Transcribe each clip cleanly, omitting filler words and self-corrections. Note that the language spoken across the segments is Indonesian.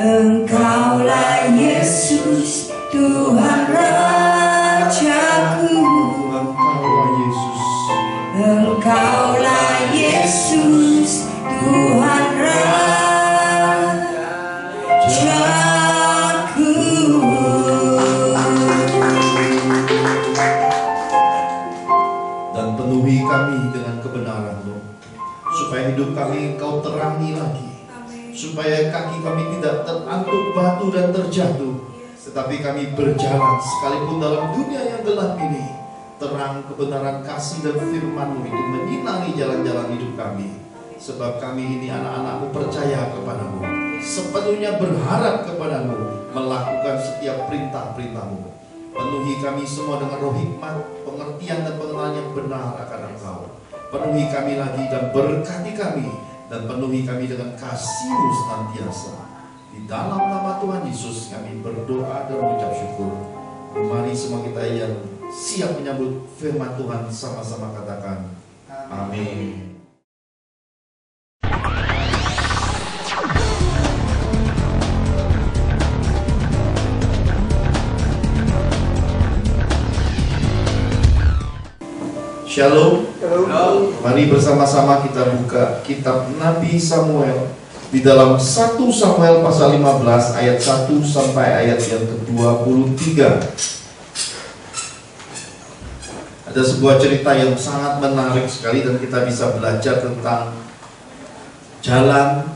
Engkaulah Yesus, Tuhan Rajaku. Engkaulah Yesus. Engkaulah Yesus, Tuhan Rajaku. Dan penuhi kami dengan kebenaran-Mu, supaya hidup kami Engkau terangi lagi, supaya kaki kami tidak terantuk batu dan terjatuh, tetapi kami berjalan sekalipun dalam dunia yang gelap ini, terang kebenaran kasih dan firman-Mu itu menyinari jalan-jalan hidup kami. Sebab kami ini anak-anak-Mu percaya kepadamu, sepenuhnya berharap kepadamu, melakukan setiap perintah-perintah-Mu. Penuhi kami semua dengan roh hikmat, pengertian dan pengenalan yang benar akan Engkau. Penuhi kami lagi dan berkati kami, dan penuhi kami dengan kasih-Mu senantiasa. Di dalam nama Tuhan Yesus kami berdoa dan mengucap syukur. Mari semua kita yang siap menyambut firman Tuhan sama-sama katakan amin. Shalom. Mari bersama-sama kita buka kitab Nabi Samuel di dalam 1 Samuel pasal 15 ayat 1 sampai ayat yang ke-23. Ada sebuah cerita yang sangat menarik sekali dan kita bisa belajar tentang jalan,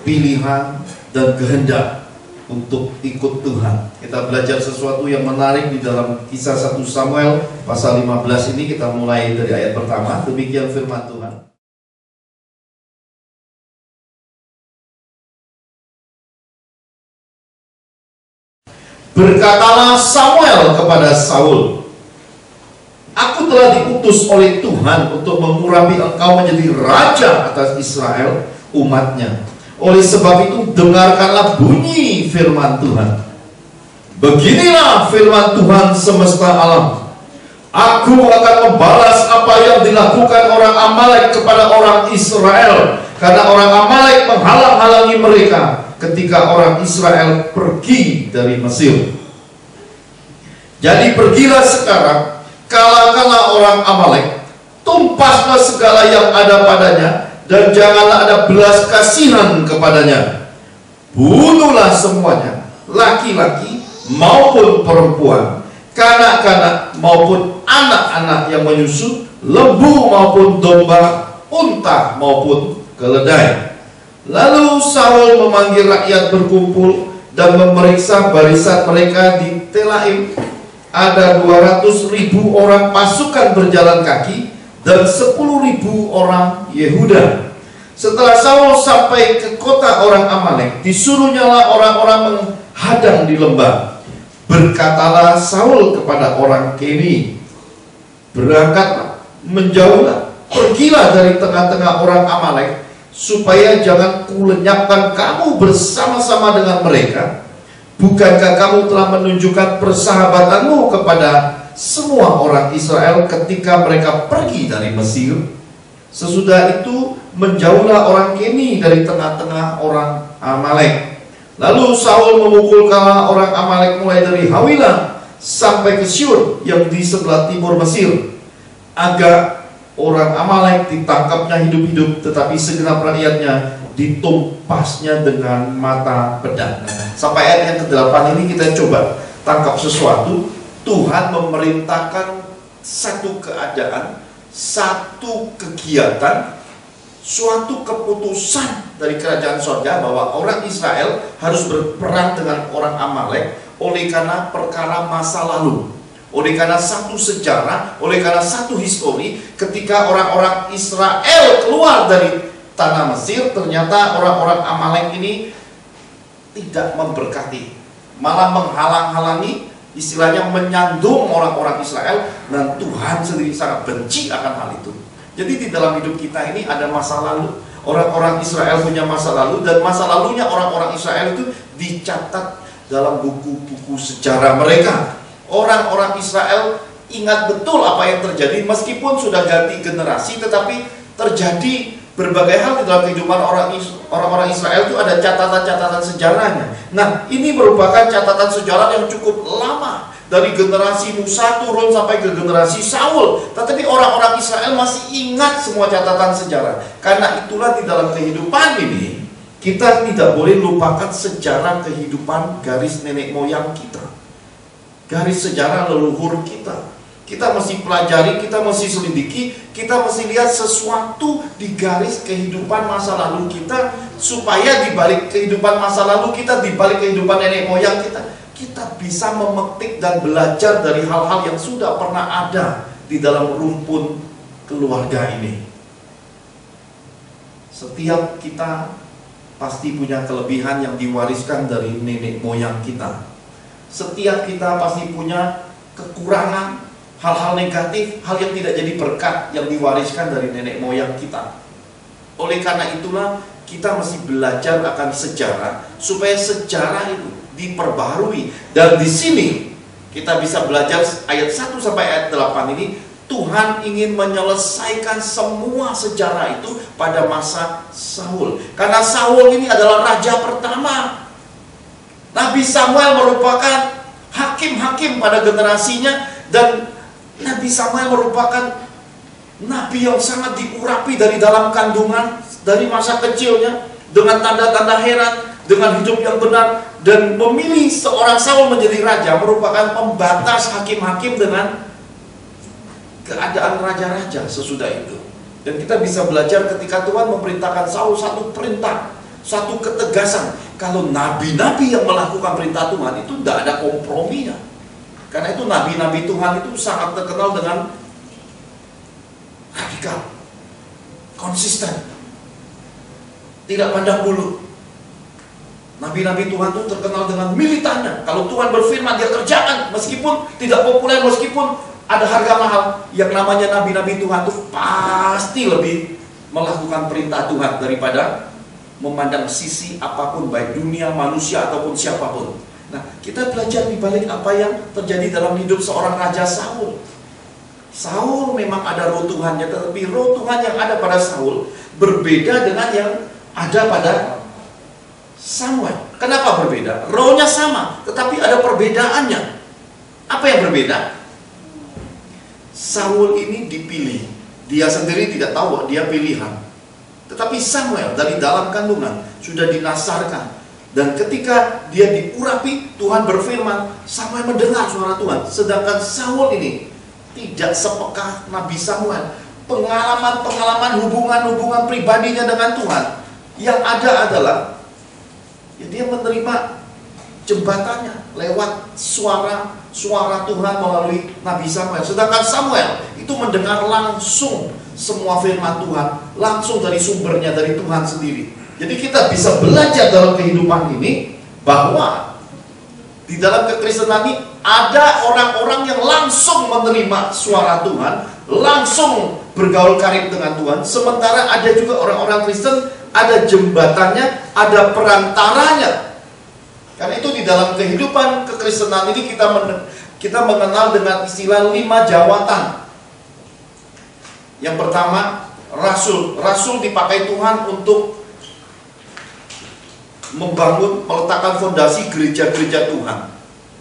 pilihan, dan kehendak untuk ikut Tuhan. Kita belajar sesuatu yang menarik di dalam kisah 1 Samuel pasal 15 ini. Kita mulai dari ayat pertama. Demikian firman Tuhan. Berkatalah Samuel kepada Saul, "Aku telah diutus oleh Tuhan untuk mengurapi engkau menjadi raja atas Israel, umatnya. Oleh sebab itu dengarkanlah bunyi firman Tuhan. Beginilah firman Tuhan semesta alam. Aku akan membalas apa yang dilakukan orang Amalek kepada orang Israel, karena orang Amalek menghalang-halangi mereka ketika orang Israel pergi dari Mesir. Jadi pergilah sekarang, kalahkanlah orang Amalek, tumpaslah segala yang ada padanya, dan janganlah ada belas kasihan kepadanya. Bunuhlah semuanya, laki-laki maupun perempuan, kanak-kanak maupun anak-anak yang menyusu, lembu maupun domba, unta maupun keledai. Lalu Saul memanggil rakyat berkumpul dan memeriksa barisan mereka di Telaim. Ada 200.000 orang pasukan berjalan kaki dan 10.000 orang Yehuda. Setelah Saul sampai ke kota orang Amalek, disuruhnyalah orang-orang menghadang di lembah. Berkatalah Saul kepada orang Keni, berangkatlah, menjauhlah, pergilah dari tengah-tengah orang Amalek, supaya jangan kulenyapkan kamu bersama-sama dengan mereka. Bukankah kamu telah menunjukkan persahabatanmu kepada semua orang Israel ketika mereka pergi dari Mesir? Sesudah itu menjauhlah orang Keni dari tengah-tengah orang Amalek. Lalu Saul memukulkan orang Amalek mulai dari Hawilah sampai ke Syur yang di sebelah timur Mesir. Agak orang Amalek ditangkapnya hidup-hidup, tetapi segenap rakyatnya ditumpasnya dengan mata pedang. Sampai ayat yang ke-8 ini kita coba tangkap sesuatu. Tuhan memerintahkan satu keadaan, satu kegiatan, suatu keputusan dari kerajaan sorga bahwa orang Israel harus berperang dengan orang Amalek oleh karena perkara masa lalu. Oleh karena satu sejarah, oleh karena satu histori, ketika orang-orang Israel keluar dari tanah Mesir, ternyata orang-orang Amalek ini tidak memberkati, malah menghalang-halangi, istilahnya menyandung orang-orang Israel, dan Tuhan sendiri sangat benci akan hal itu. Jadi di dalam hidup kita ini ada masa lalu. Orang-orang Israel punya masa lalu, dan masa lalunya orang-orang Israel itu dicatat dalam buku-buku sejarah mereka. Orang-orang Israel ingat betul apa yang terjadi, meskipun sudah ganti generasi, tetapi terjadi berbagai hal di dalam kehidupan orang-orang Israel itu ada catatan-catatan sejarahnya. Nah, ini merupakan catatan sejarah yang cukup lama, dari generasi Musa turun sampai ke generasi Saul. Tetapi orang-orang Israel masih ingat semua catatan sejarah. Karena itulah di dalam kehidupan ini, kita tidak boleh lupakan sejarah kehidupan garis nenek moyang kita, garis sejarah leluhur kita. Kita mesti pelajari, kita mesti selidiki, kita mesti lihat sesuatu di garis kehidupan masa lalu kita, supaya di balik kehidupan masa lalu kita, di balik kehidupan nenek moyang kita, kita bisa memetik dan belajar dari hal-hal yang sudah pernah ada di dalam rumpun keluarga ini. Setiap kita pasti punya kelebihan yang diwariskan dari nenek moyang kita. Setiap kita pasti punya kekurangan, hal-hal negatif, hal yang tidak jadi berkat yang diwariskan dari nenek moyang kita. Oleh karena itulah kita mesti belajar akan sejarah, supaya sejarah itu diperbarui. Dan di sini kita bisa belajar ayat 1 sampai ayat 8 ini, Tuhan ingin menyelesaikan semua sejarah itu pada masa Saul. Karena Saul ini adalah raja pertama. Nabi Samuel merupakan hakim-hakim pada generasinya, dan Nabi Samuel merupakan nabi yang sangat diurapi dari dalam kandungan, dari masa kecilnya, dengan tanda-tanda heran, dengan hidup yang benar, dan memilih seorang Saul menjadi raja merupakan pembatas hakim-hakim dengan keadaan raja-raja sesudah itu. Dan kita bisa belajar ketika Tuhan memerintahkan Saul satu perintah, satu ketegasan. Kalau nabi-nabi yang melakukan perintah Tuhan itu tidak ada komprominya. Karena itu nabi-nabi Tuhan itu sangat terkenal dengan radikal, konsisten, tidak pandang bulu. Nabi-nabi Tuhan itu terkenal dengan militannya. Kalau Tuhan berfirman, dia kerjakan, meskipun tidak populer, meskipun ada harga mahal. Yang namanya nabi-nabi Tuhan itu pasti lebih melakukan perintah Tuhan daripada memandang sisi apapun, baik dunia, manusia, ataupun siapapun. Nah, kita belajar di balik apa yang terjadi dalam hidup seorang Raja Saul. Saul memang ada roh Tuhannya, tetapi roh Tuhan yang ada pada Saul berbeda dengan yang ada pada Samuel. Kenapa berbeda? Rohnya sama, tetapi ada perbedaannya. Apa yang berbeda? Saul ini dipilih. Dia sendiri tidak tahu bahwa dia pilihan. Tetapi Samuel dari dalam kandungan sudah dinasarkan. Dan ketika dia diurapi, Tuhan berfirman, Samuel mendengar suara Tuhan. Sedangkan Saul ini tidak sepeka Nabi Samuel. Pengalaman-pengalaman hubungan-hubungan pribadinya dengan Tuhan yang ada adalah ya, dia menerima jembatannya lewat suara Tuhan melalui Nabi Samuel. Sedangkan Samuel itu mendengar langsung semua firman Tuhan, langsung dari sumbernya, dari Tuhan sendiri. Jadi kita bisa belajar dalam kehidupan ini bahwa di dalam kekristenan ini ada orang-orang yang langsung menerima suara Tuhan, langsung bergaul karib dengan Tuhan. Sementara ada juga orang-orang Kristen, ada jembatannya, ada perantaranya. Karena itu di dalam kehidupan kekristenan ini kita mengenal dengan istilah 5 jawatan. Yang pertama, rasul. Rasul dipakai Tuhan untuk meletakkan fondasi gereja-gereja Tuhan.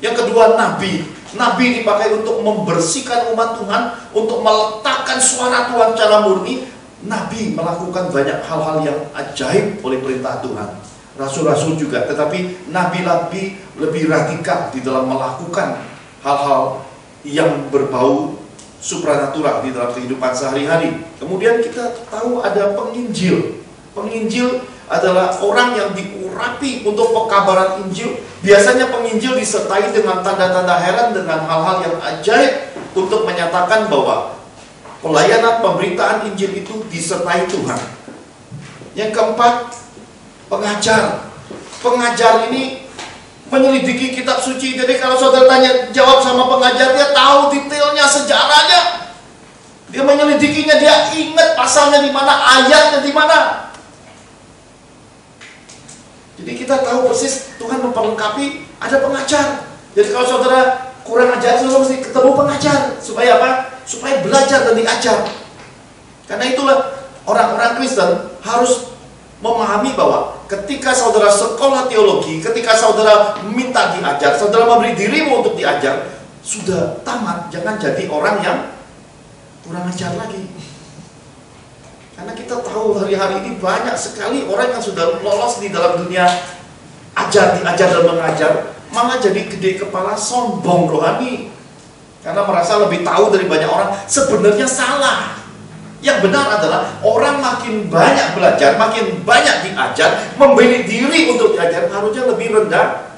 Yang kedua, nabi. Nabi dipakai untuk membersihkan umat Tuhan, untuk meletakkan suara Tuhan secara murni. Nabi melakukan banyak hal-hal yang ajaib oleh perintah Tuhan. Rasul-rasul juga, tetapi nabi lebih radikal di dalam melakukan hal-hal yang berbau supranatural di dalam kehidupan sehari-hari. Kemudian kita tahu ada penginjil. Penginjil adalah orang yang diurapi untuk pekabaran Injil. Biasanya penginjil disertai dengan tanda-tanda heran, dengan hal-hal yang ajaib untuk menyatakan bahwa pelayanan pemberitaan Injil itu disertai Tuhan. Yang keempat, pengajar. Pengajar ini menyelidiki kitab suci. Jadi kalau saudara tanya jawab sama pengajar, dia tahu detailnya, sejarahnya. Dia menyelidikinya, dia ingat pasalnya di mana, ayatnya di mana. Jadi kita tahu persis Tuhan memperlengkapi, ada pengajar. Jadi kalau saudara kurang ajar, saudara mesti ketemu pengajar. Supaya apa? Supaya belajar dan diajar. Karena itulah orang-orang Kristen harus memahami bahwa ketika saudara sekolah teologi, ketika saudara minta diajar, saudara memberi dirimu untuk diajar, sudah tamat, jangan jadi orang yang kurang ajar lagi. Karena kita tahu hari-hari ini banyak sekali orang yang sudah lolos di dalam dunia diajar dan mengajar, malah jadi gede kepala, sombong rohani. Karena merasa lebih tahu dari banyak orang. Sebenarnya salah. Yang benar adalah orang makin banyak belajar, makin banyak diajar, memberi diri untuk diajar, harusnya lebih rendah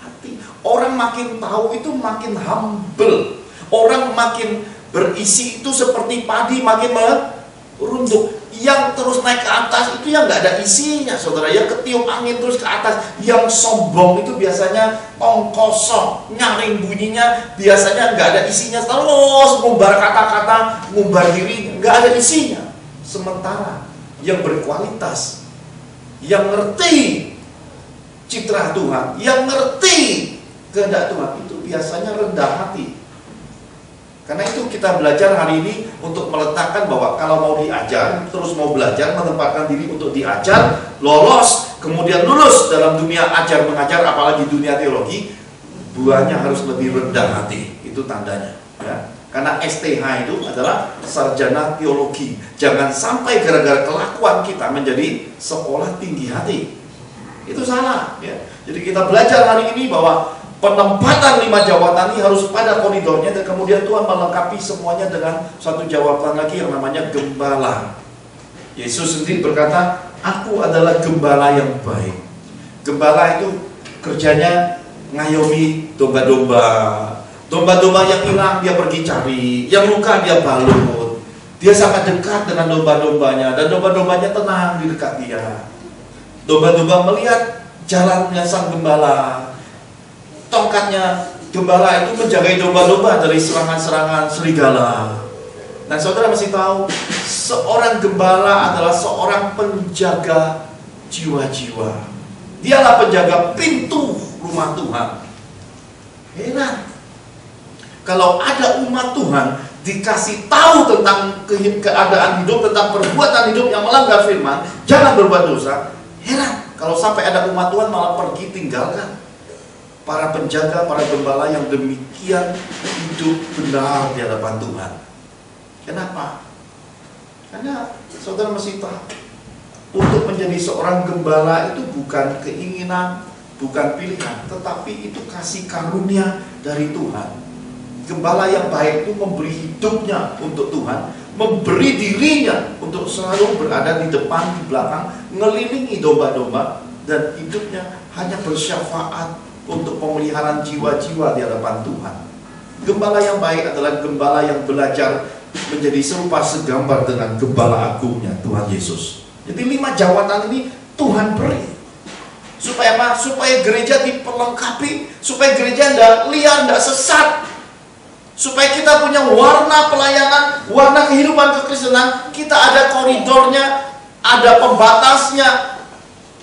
hati. Orang makin tahu itu makin humble. Orang makin berisi itu seperti padi makin merunduk. Yang terus naik ke atas itu yang nggak ada isinya, saudara. Yang ketiup angin terus ke atas. Yang sombong itu biasanya tong kosong, nyaring bunyinya, biasanya nggak ada isinya, terus ngumbar kata-kata, ngumbar diri, nggak ada isinya. Sementara yang berkualitas, yang ngerti citra Tuhan, yang ngerti kehendak Tuhan, itu biasanya rendah hati. Karena itu kita belajar hari ini untuk meletakkan bahwa kalau mau diajar, terus mau belajar, menempatkan diri untuk diajar, lolos, kemudian lulus dalam dunia ajar mengajar, apalagi dunia teologi, buahnya harus lebih rendah hati. Itu tandanya. Ya. Karena STH itu adalah sarjana teologi. Jangan sampai gara-gara kelakuan kita menjadi sekolah tinggi hati. Itu salah. Ya. Jadi kita belajar hari ini bahwa penempatan 5 jawatan ini harus pada koridornya, dan kemudian Tuhan melengkapi semuanya dengan satu jawatan lagi yang namanya gembala. Yesus sendiri berkata, aku adalah gembala yang baik. Gembala itu kerjanya ngayomi domba-domba. Domba-domba yang hilang dia pergi cari, yang luka dia balut. Dia sangat dekat dengan domba-dombanya, dan domba-dombanya tenang di dekat dia. Domba-domba melihat jalannya sang gembala. Tongkatnya gembala itu menjaga domba-domba dari serangan-serangan serigala. Dan saudara mesti tahu, seorang gembala adalah seorang penjaga jiwa-jiwa. Dialah penjaga pintu rumah Tuhan. Heran. Kalau ada umat Tuhan dikasih tahu tentang keadaan hidup, tentang perbuatan hidup yang melanggar firman, jangan berbuat dosa. Heran kalau sampai ada umat Tuhan malah pergi tinggalkan para penjaga, para gembala yang demikian hidup benar di hadapan Tuhan. Kenapa? Karena saudara mesti tahu, untuk menjadi seorang gembala itu bukan keinginan, bukan pilihan, tetapi itu kasih karunia dari Tuhan. Gembala yang baik itu memberi hidupnya untuk Tuhan, memberi dirinya untuk selalu berada di depan, di belakang, ngelilingi domba-domba, dan hidupnya hanya bersyafaat untuk pemeliharaan jiwa-jiwa di hadapan Tuhan. Gembala yang baik adalah gembala yang belajar menjadi serupa segambar dengan gembala agungnya Tuhan Yesus. Jadi 5 jawatan ini Tuhan beri. Supaya apa? Supaya gereja diperlengkapi, supaya gereja tidak liar, tidak sesat, supaya kita punya warna pelayanan, warna kehidupan kekristenan. Kita ada koridornya, ada pembatasnya,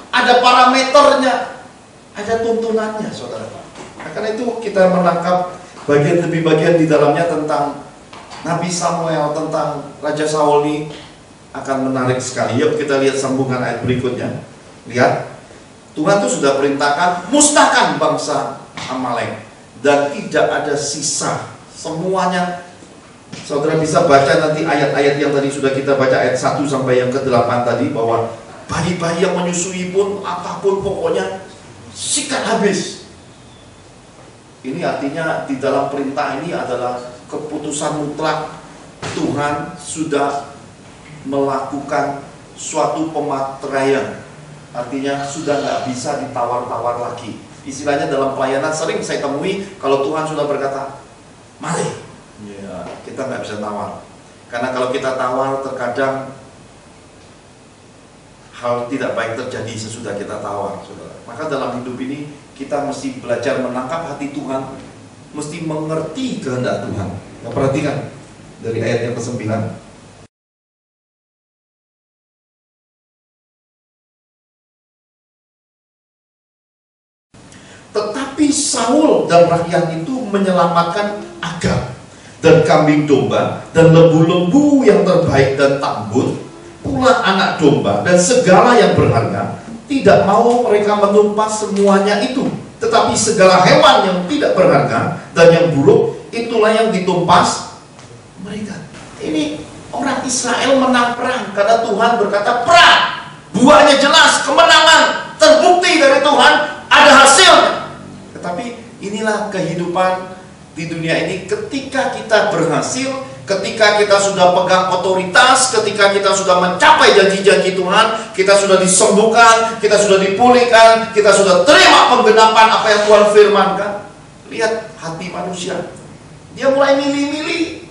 ada parameternya, ada tuntunannya, saudara. Nah, karena itu kita menangkap bagian demi bagian di dalamnya tentang Nabi Samuel, tentang Raja Saul ini akan menarik sekali. Yuk kita lihat sambungan ayat berikutnya. Lihat, Tuhan itu sudah perintahkan musnahkan bangsa Amalek dan tidak ada sisa. Semuanya, saudara bisa baca nanti ayat-ayat yang tadi sudah kita baca, ayat 1 sampai yang ke-8 tadi, bahwa bayi-bayi yang menyusui pun, apapun pokoknya sikat habis. Ini artinya di dalam perintah ini adalah keputusan mutlak. Tuhan sudah melakukan suatu pemateraian, artinya sudah nggak bisa ditawar-tawar lagi. Istilahnya dalam pelayanan sering saya temui, kalau Tuhan sudah berkata mari, ya, kita nggak bisa tawar. Karena kalau kita tawar, terkadang hal tidak baik terjadi sesudah kita tawar, saudara. Maka dalam hidup ini kita mesti belajar menangkap hati Tuhan, mesti mengerti kehendak Tuhan. Nah, perhatikan dari ayat yang ke-9. Tetapi Saul dan rakyat itu menyelamatkan Agag dan kambing domba dan lembu-lembu yang terbaik dan tambun, pula anak domba dan segala yang berharga. Tidak mau mereka menumpas semuanya itu, tetapi segala hewan yang tidak berharga dan yang buruk, itulah yang ditumpas mereka. Ini orang Israel menang perang karena Tuhan berkata perang. Buahnya jelas, kemenangan terbukti dari Tuhan, ada hasilnya. Tetapi inilah kehidupan di dunia ini. Ketika kita berhasil, ketika kita sudah pegang otoritas, ketika kita sudah mencapai janji-janji Tuhan, kita sudah disembuhkan, kita sudah dipulihkan, kita sudah terima penggenapan apa yang Tuhan firmankan. Lihat hati manusia, dia mulai milih-milih.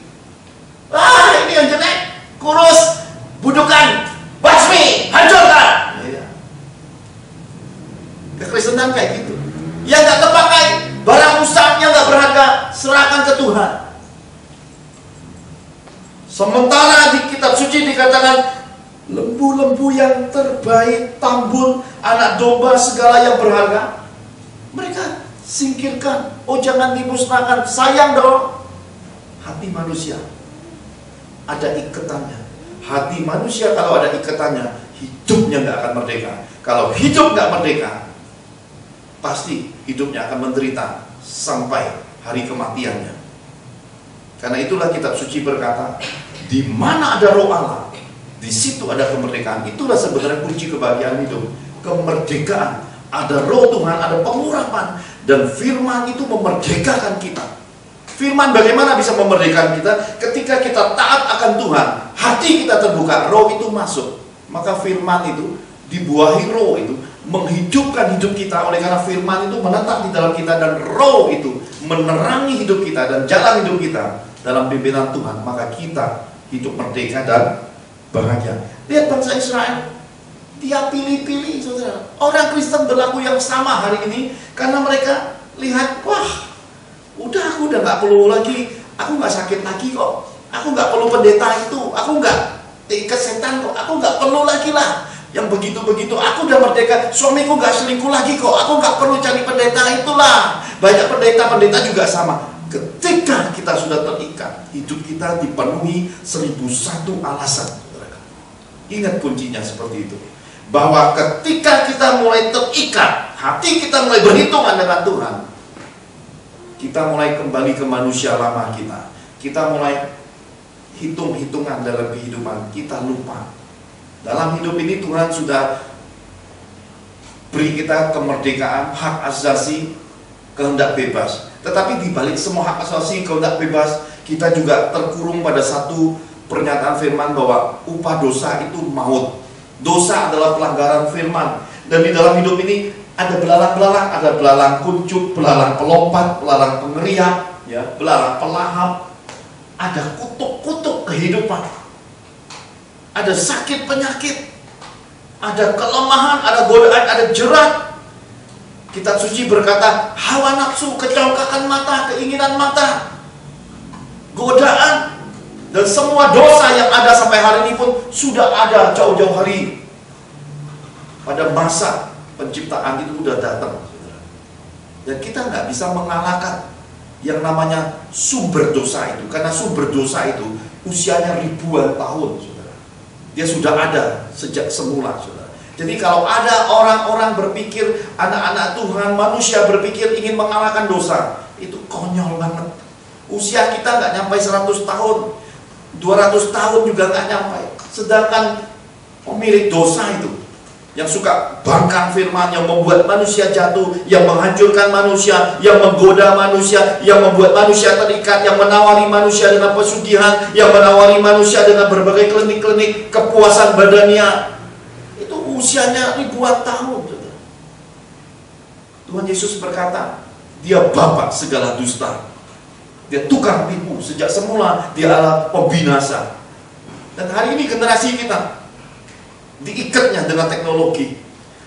Ini yang jelek, kurus, budukan, basmi, hancurkan. Kekristenan kayak gitu. Yang gak terpakai, barang rusak yang gak berharga, serahkan ke Tuhan. Sementara di kitab suci dikatakan lembu-lembu yang terbaik, tambun, anak domba, segala yang berharga, mereka singkirkan. Oh, jangan dimusnahkan, sayang dong. Hati manusia ada ikatannya. Hati manusia kalau ada ikatannya, hidupnya gak akan merdeka. Kalau hidup gak merdeka, pasti hidupnya akan menderita sampai hari kematiannya. Karena itulah kitab suci berkata, di mana ada roh Allah, di situ ada kemerdekaan. Itulah sebenarnya kunci kebahagiaan hidup. Kemerdekaan. Ada roh Tuhan, ada pengurapan, dan firman itu memerdekakan kita. Firman bagaimana bisa memerdekakan kita? Ketika kita taat akan Tuhan, hati kita terbuka, roh itu masuk. Maka firman itu dibuahi roh itu, menghidupkan hidup kita. Oleh karena firman itu menetap di dalam kita, dan roh itu menerangi hidup kita dan jalan hidup kita dalam pimpinan Tuhan, maka kita hidup merdeka dan bahagia. Lihat bangsa Israel, dia pilih-pilih, saudara. Orang Kristen berlaku yang sama hari ini, karena mereka lihat, wah, aku udah gak perlu lagi, aku gak sakit lagi kok, aku gak perlu pendeta itu, aku gak terikat setan kok, aku gak perlu lagi lah yang begitu-begitu, aku udah merdeka, suamiku gak selingkuh lagi kok, aku gak perlu cari pendeta itulah. Banyak pendeta-pendeta juga sama. Ketika kita sudah terikat, hidup kita dipenuhi 1001 alasan. Ingat kuncinya seperti itu, bahwa ketika kita mulai terikat, hati kita mulai berhitungan dengan Tuhan, kita mulai kembali ke manusia lama kita. Kita mulai hitung-hitungan dalam kehidupan, kita lupa. Dalam hidup ini Tuhan sudah beri kita kemerdekaan, hak asasi, kehendak bebas. Tetapi di balik semua hak asasi, kehendak bebas, kita juga terkurung pada satu pernyataan firman bahwa upah dosa itu maut. Dosa adalah pelanggaran firman. Dan di dalam hidup ini ada belalang-belalang, ada belalang kuncup, belalang pelompat, belalang pengeriap, ya, belalang pelahap. Ada kutuk-kutuk kehidupan. Ada sakit penyakit, ada kelemahan, ada godaan, ada jerat. Kitab suci berkata, hawa nafsu, kecongkakan mata, keinginan mata, godaan, dan semua dosa yang ada sampai hari ini pun sudah ada jauh-jauh hari. Pada masa penciptaan itu sudah datang, saudara. Dan kita nggak bisa mengalahkan yang namanya sumber dosa itu, karena sumber dosa itu usianya ribuan tahun, saudara. Dia sudah ada sejak semula, saudara. Jadi kalau ada orang-orang berpikir, anak-anak Tuhan, manusia berpikir ingin mengalahkan dosa, itu konyol banget. Usia kita nggak nyampe 100 tahun, 200 tahun juga nggak nyampe. Sedangkan pemilik dosa itu, yang suka bangkang firman, yang membuat manusia jatuh, yang menghancurkan manusia, yang menggoda manusia, yang membuat manusia terikat, yang menawari manusia dengan pesugihan, yang menawari manusia dengan berbagai klinik-klinik kepuasan badannya, itu usianya ribuan tahun. Tuhan Yesus berkata, dia bapa segala dusta, dia tukang tipu, sejak semula dia adalah pembinasa. Dan hari ini generasi kita diikatnya dengan teknologi.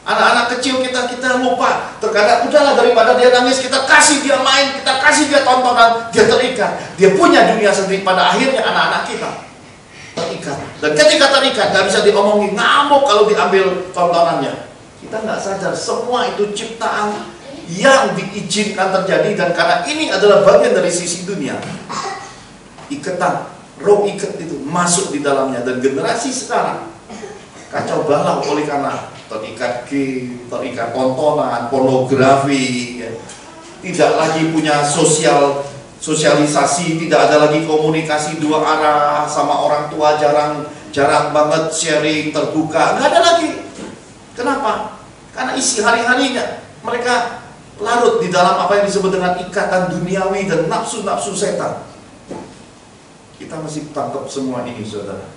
Anak-anak kecil kita lupa. Terkadang udahlah, daripada dia nangis, kita kasih dia main, kita kasih dia tontonan, dia terikat. Dia punya dunia sendiri. Pada akhirnya anak-anak kita terikat. Dan ketika terikat, gak bisa diomongin, ngamuk kalau diambil tontonannya. Kita nggak sadar semua itu ciptaan yang diizinkan terjadi, dan karena ini adalah bagian dari sisi dunia. Ikatan, roh ikat itu masuk di dalamnya, dan generasi sekarang kacau balau oleh karena terikat game, terikat tontonan, pornografi, ya. Tidak lagi punya sosialisasi, tidak ada lagi komunikasi dua arah sama orang tua, jarang banget sharing terbuka, nggak ada lagi. Kenapa? Karena isi hari-harinya mereka larut di dalam apa yang disebut dengan ikatan duniawi dan nafsu-nafsu setan. Kita masih tangkap semua ini, saudara.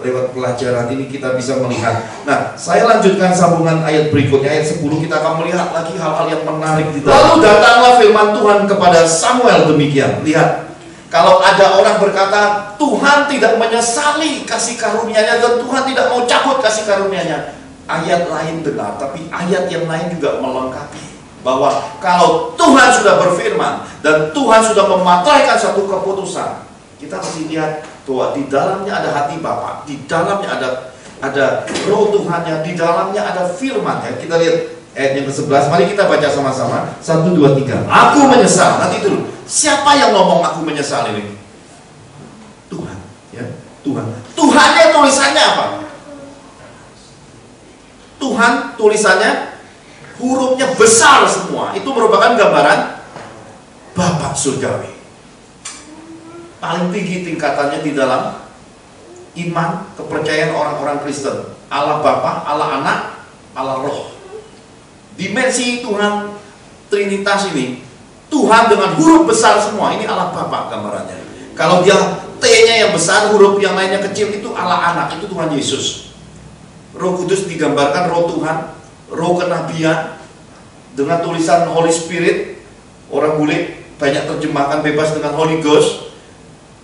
Lewat pelajaran ini kita bisa melihat. Nah, saya lanjutkan sambungan ayat berikutnya, ayat 10. Kita akan melihat lagi hal-hal yang menarik di dalam. Lalu datanglah firman Tuhan kepada Samuel demikian. Lihat, kalau ada orang berkata Tuhan tidak menyesali kasih karunia-Nya dan Tuhan tidak mau cabut kasih karunia-Nya, ayat lain benar, tapi ayat yang lain juga melengkapi bahwa kalau Tuhan sudah berfirman dan Tuhan sudah mematahkan satu keputusan, kita mesti lihat bahwa di dalamnya ada hati Bapa, di dalamnya ada roh Tuhannya, di dalamnya ada firman-Nya. Kita lihat ayat yang ke-11. Mari kita baca sama-sama. 1, 2, 3. Aku menyesal. Nanti dulu, siapa yang ngomong aku menyesal ini? Tuhan, ya, Tuhan. Tuhannya tulisannya apa? Tuhan tulisannya hurufnya besar semua. Itu merupakan gambaran Bapa surgawi. Paling tinggi tingkatannya di dalam iman, kepercayaan orang-orang Kristen. Allah Bapa, Allah Anak, Allah Roh. Dimensi Tuhan Trinitas ini, Tuhan dengan huruf besar semua. Ini Allah Bapa gambarannya. Kalau dia T-nya yang besar, huruf yang lainnya kecil, itu Allah Anak, itu Tuhan Yesus. Roh Kudus digambarkan roh Tuhan, roh kenabian, dengan tulisan Holy Spirit. Orang boleh banyak terjemahkan bebas dengan Holy Ghost.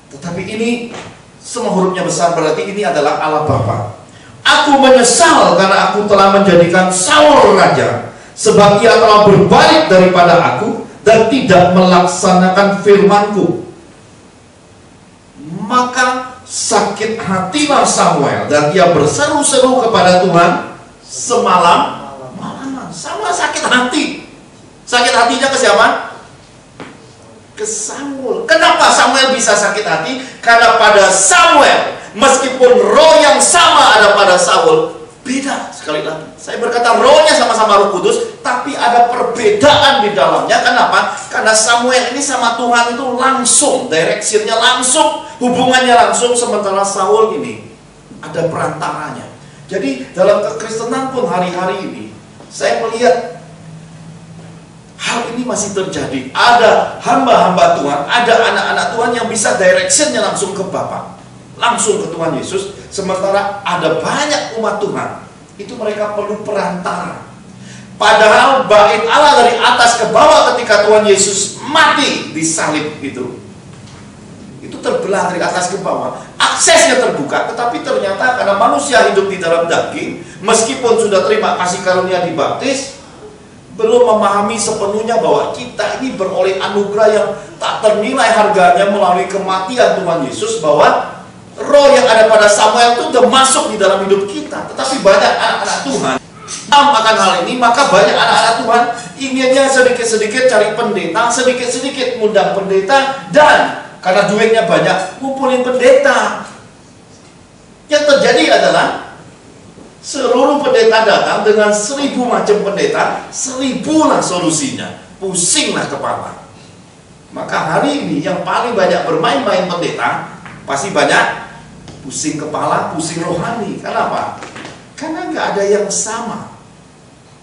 Tetapi ini semua hurufnya besar, berarti ini adalah Allah Bapa. Aku menyesal karena aku telah menjadikan Saul raja, sebab ia telah berbalik daripada aku dan tidak melaksanakan firman-Ku. Maka sakit hatilah Samuel dan ia berseru-seru kepada Tuhan semalam-malaman. Samuel sakit hati. Sakit hatinya ke siapa? Ke Samuel. Kenapa Samuel bisa sakit hati? Karena pada Samuel, meskipun roh yang sama ada pada Saul, Beda sekali lagi. Saya berkata rohnya sama-sama Roh Kudus, tapi ada perbedaan di dalamnya. Kenapa? Karena Samuel ini sama Tuhan itu langsung, directionnya langsung, hubungannya langsung. Sementara Saul ini ada perantaranya. Jadi dalam kekristenan pun hari-hari ini saya melihat hal ini masih terjadi. Ada hamba-hamba Tuhan, ada anak-anak Tuhan yang bisa directionnya langsung ke Bapa, langsung ke Tuhan Yesus. Sementara ada banyak umat Tuhan, itu mereka perlu perantara. Padahal bait Allah dari atas ke bawah ketika Tuhan Yesus mati di salib itu terbelah dari atas ke bawah. Aksesnya terbuka, tetapi ternyata karena manusia hidup di dalam daging, meskipun sudah terima kasih karunia dibaptis, belum memahami sepenuhnya bahwa kita ini beroleh anugerah yang tak ternilai harganya melalui kematian Tuhan Yesus, bahwa roh yang ada pada Samuel itu sudah masuk di dalam hidup kita. Tetapi banyak anak-anak Tuhan akan hal ini, maka banyak anak-anak Tuhan inginnya sedikit-sedikit cari pendeta, sedikit-sedikit ngundang pendeta, dan karena duitnya banyak ngumpulin pendeta. Yang terjadi adalah seluruh pendeta datang dengan 1000 macam pendeta, 1000 lah solusinya, pusinglah kepala. Maka hari ini yang paling banyak bermain-main pendeta pasti banyak pusing kepala, pusing rohani. Kenapa? Karena nggak ada yang sama.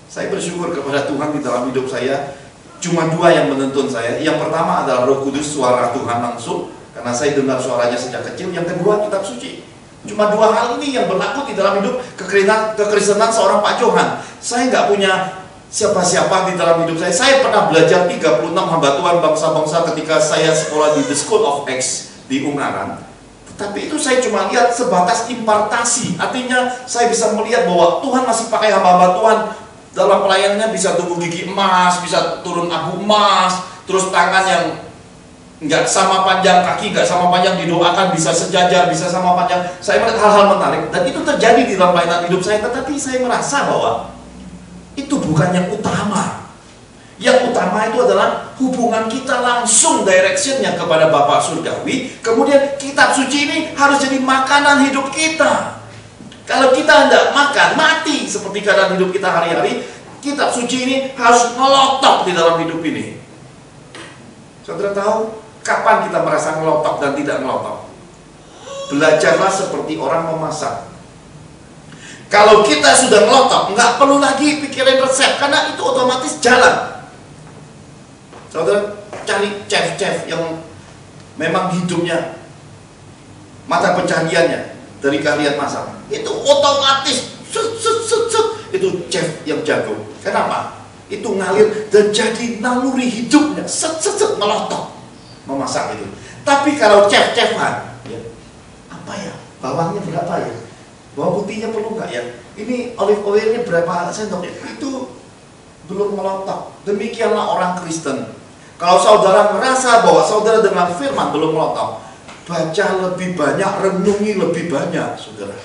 Saya bersyukur kepada Tuhan di dalam hidup saya, cuma 2 yang menuntun saya. Yang pertama adalah Roh Kudus, suara Tuhan langsung, karena saya dengar suaranya sejak kecil. Yang kedua, kitab suci. Cuma 2 hal ini yang berlaku di dalam hidup kekristenan seorang Pak Johan. Saya nggak punya siapa-siapa di dalam hidup saya. Saya pernah belajar 36 hamba Tuhan bangsa-bangsa ketika saya sekolah di The School of Acts di Ungaran. Tapi itu saya cuma lihat sebatas impartasi. Artinya saya bisa melihat bahwa Tuhan masih pakai hamba-hamba Tuhan dalam pelayanannya, bisa tumbuh gigi emas, bisa turun abu emas, terus tangan yang nggak sama panjang, kaki nggak sama panjang didoakan, bisa sejajar, bisa sama panjang. Saya melihat hal-hal menarik, dan itu terjadi di dalam pelayanan hidup saya. Tetapi saya merasa bahwa itu bukan yang utama. Yang utama itu adalah hubungan kita langsung, directionnya kepada Bapa Surgawi. Kemudian kitab suci ini harus jadi makanan hidup kita. Kalau kita tidak makan, mati seperti keadaan hidup kita hari-hari. Kitab suci ini harus ngelotok di dalam hidup ini. Saudara tahu kapan kita merasa ngelotok dan tidak ngelotok? Belajarlah seperti orang memasak. Kalau kita sudah ngelotok, nggak perlu lagi pikirin resep, karena itu otomatis jalan. Saudara cari chef-chef yang memang hidupnya, mata pencahariannya dari keahlian masak, itu otomatis itu chef yang jago. Kenapa? Itu ngalir dan jadi naluri hidupnya, melotok memasak itu. Tapi kalau chef-chefan, ya, apa ya? Bawangnya berapa ya? Bawang putihnya perlu nggak ya? Ini olive oilnya berapa sendok ya? Itu belum melotok. Demikianlah orang Kristen. Kalau saudara merasa bahwa saudara dengan firman belum melotok, baca lebih banyak, renungi lebih banyak, saudara.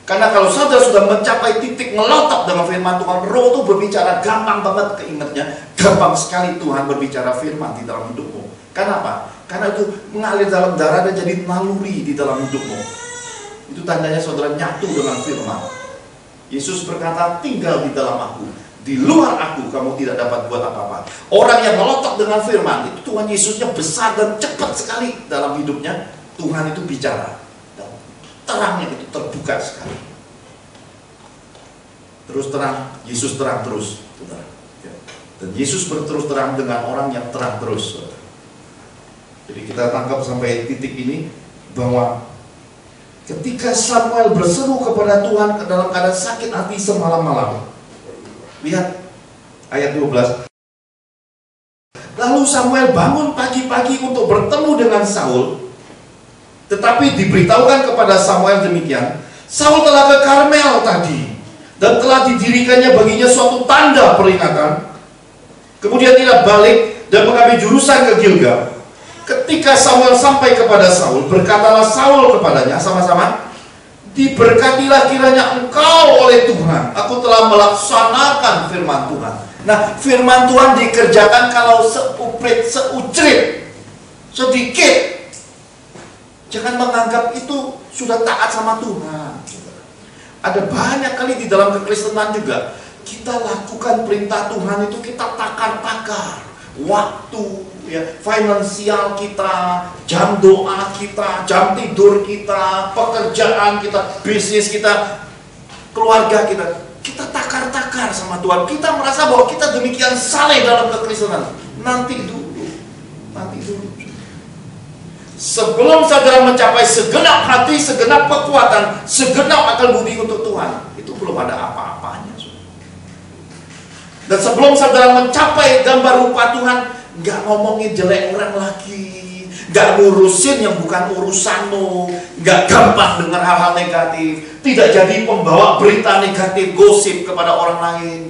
Karena kalau saudara sudah mencapai titik melotok dengan firman Tuhan, roh itu berbicara gampang banget keingetnya, gampang sekali Tuhan berbicara firman di dalam hidupmu. Kenapa? Karena itu mengalir dalam darah dan jadi naluri di dalam hidupmu. Itu tandanya saudara nyatu dengan firman. Yesus berkata, tinggal di dalam aku, di luar aku kamu tidak dapat buat apa-apa. Orang yang melotok dengan firman itu Tuhan Yesusnya besar dan cepat sekali dalam hidupnya. Tuhan itu bicara dan terangnya itu terbuka sekali. Terus terang, Yesus terang terus, saudara. Dan Yesus berterus terang dengan orang yang terang terus, saudara. Jadi kita tangkap sampai titik ini bahwa ketika Samuel berseru kepada Tuhan dalam keadaan sakit hati semalam-malam, lihat ayat 12. Lalu Samuel bangun pagi-pagi untuk bertemu dengan Saul. Tetapi diberitahukan kepada Samuel demikian, Saul telah ke Karmel tadi, dan telah didirikannya baginya suatu tanda peringatan. Kemudian ia balik dan mengambil jurusan ke Gilgal. Ketika Samuel sampai kepada Saul, berkatalah Saul kepadanya sama-sama, diberkatilah kiranya engkau oleh Tuhan. Aku telah melaksanakan firman Tuhan. Nah, firman Tuhan dikerjakan kalau seuprit, seucrit, sedikit. Jangan menganggap itu sudah taat sama Tuhan. Ada banyak kali di dalam kekristenan juga kita lakukan perintah Tuhan itu kita takar-takar. Waktu, ya, finansial kita, jam doa kita, jam tidur kita, pekerjaan kita, bisnis kita, keluarga kita. Kita takar-takar sama Tuhan. Kita merasa bahwa kita demikian saleh dalam kekristenan. Nanti dulu. Sebelum saudara mencapai segenap hati, segenap kekuatan, segenap akal budi untuk Tuhan, itu belum ada apa-apanya. Dan sebelum saudara mencapai gambar rupa Tuhan, nggak ngomongin jelek orang lagi, nggak ngurusin yang bukan urusanmu, nggak gampang dengar hal-hal negatif, tidak jadi pembawa berita negatif, gosip kepada orang lain.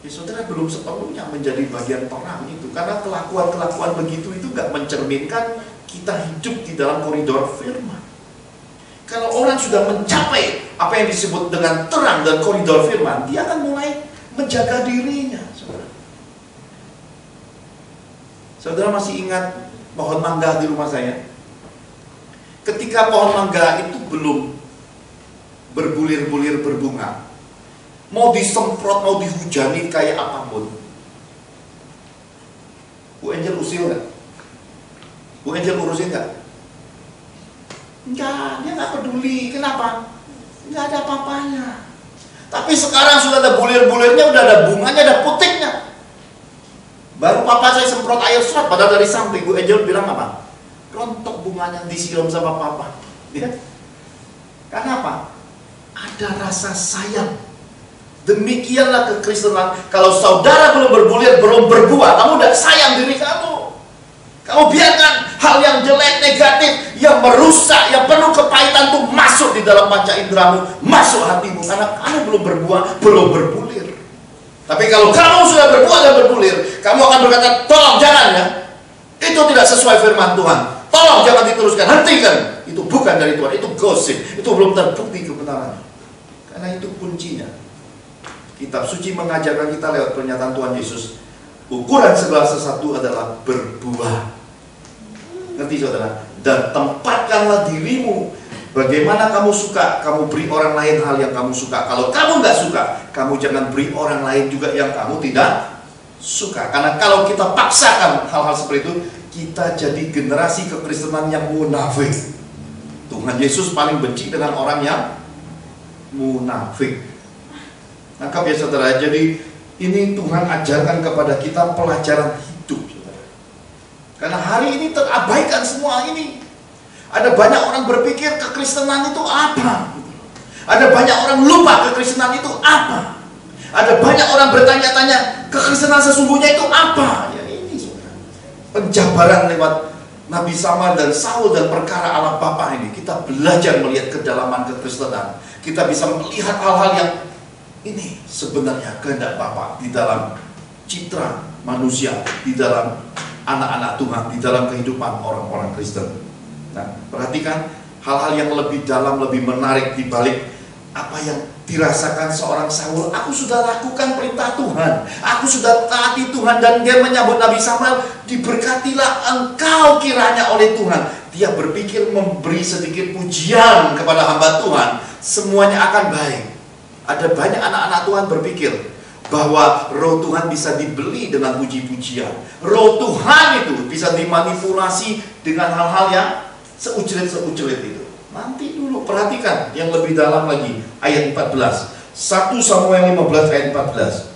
Ya, saudara belum sepenuhnya menjadi bagian perang itu, karena kelakuan-kelakuan begitu itu nggak mencerminkan kita hidup di dalam koridor firman. Kalau orang sudah mencapai apa yang disebut dengan terang dan koridor firman, dia akan mulai menjaga dirinya. Saudara masih ingat pohon mangga di rumah saya? Ketika pohon mangga itu belum berbulir-bulir berbunga, mau disemprot, mau dihujani kayak apapun, Bu Angel usil nggak? Bu Angel urusin nggak? Enggak, dia nggak peduli. Kenapa? Nggak ada apa-apanya. Tapi sekarang sudah ada bulir-bulirnya, udah ada bunganya, ada putiknya. Baru papa saya semprot air serot, padahal dari samping Bu Angel bilang apa? Rontok bunganya disiram sama papa. Ya? Karena apa? Ada rasa sayang. Demikianlah kekristenan. Kalau saudara belum berbulir, belum berbuah, kamu udah sayang diri kamu. Kamu biarkan hal yang jelek, negatif, yang merusak, yang penuh kepahitan itu masuk di dalam panca inderamu, masuk hatimu, karena kamu belum berbuah, belum berbulir. Tapi kalau kamu sudah berbuah dan berbulir, kamu akan berkata, tolong jangan ya, itu tidak sesuai firman Tuhan, tolong jangan diteruskan, hentikan, itu bukan dari Tuhan, itu gosip, itu belum terbukti kebenarannya. Karena itu kuncinya. Kitab suci mengajarkan kita lewat pernyataan Tuhan Yesus, ukuran segala sesuatu adalah berbuah. Ngerti saudara? Dan tempatkanlah dirimu. Bagaimana kamu suka, kamu beri orang lain hal yang kamu suka. Kalau kamu nggak suka, kamu jangan beri orang lain juga yang kamu tidak suka. Karena kalau kita paksakan hal-hal seperti itu, kita jadi generasi kekristenan yang munafik. Tuhan Yesus paling benci dengan orang yang munafik. Nangkap ya saudara? Jadi ini Tuhan ajarkan kepada kita pelajaran hidup, saudara. Karena hari ini terabaikan semua ini. Ada banyak orang berpikir kekristenan itu apa? Ada banyak orang lupa kekristenan itu apa? Ada banyak orang bertanya-tanya kekristenan sesungguhnya itu apa? Ya ini saudara, penjabaran lewat Nabi Samuel dan Saul dan perkara Allah Bapa ini. Kita belajar melihat kedalaman kekristenan. Kita bisa melihat hal-hal yang ini sebenarnya kehendak Bapa di dalam citra manusia, di dalam anak-anak Tuhan, di dalam kehidupan orang-orang Kristen. Nah, perhatikan hal-hal yang lebih dalam, lebih menarik di balik apa yang dirasakan seorang Saul. Aku sudah lakukan perintah Tuhan, aku sudah taati Tuhan, dan dia menyambut Nabi Samuel, diberkatilah engkau kiranya oleh Tuhan. Dia berpikir memberi sedikit pujian kepada hamba Tuhan, semuanya akan baik. Ada banyak anak-anak Tuhan berpikir bahwa roh Tuhan bisa dibeli dengan puji-pujian. Roh Tuhan itu bisa dimanipulasi dengan hal-hal yang seucelit-seucelit itu. Nanti dulu perhatikan yang lebih dalam lagi, ayat 14. 1 Samuel 15 ayat 14.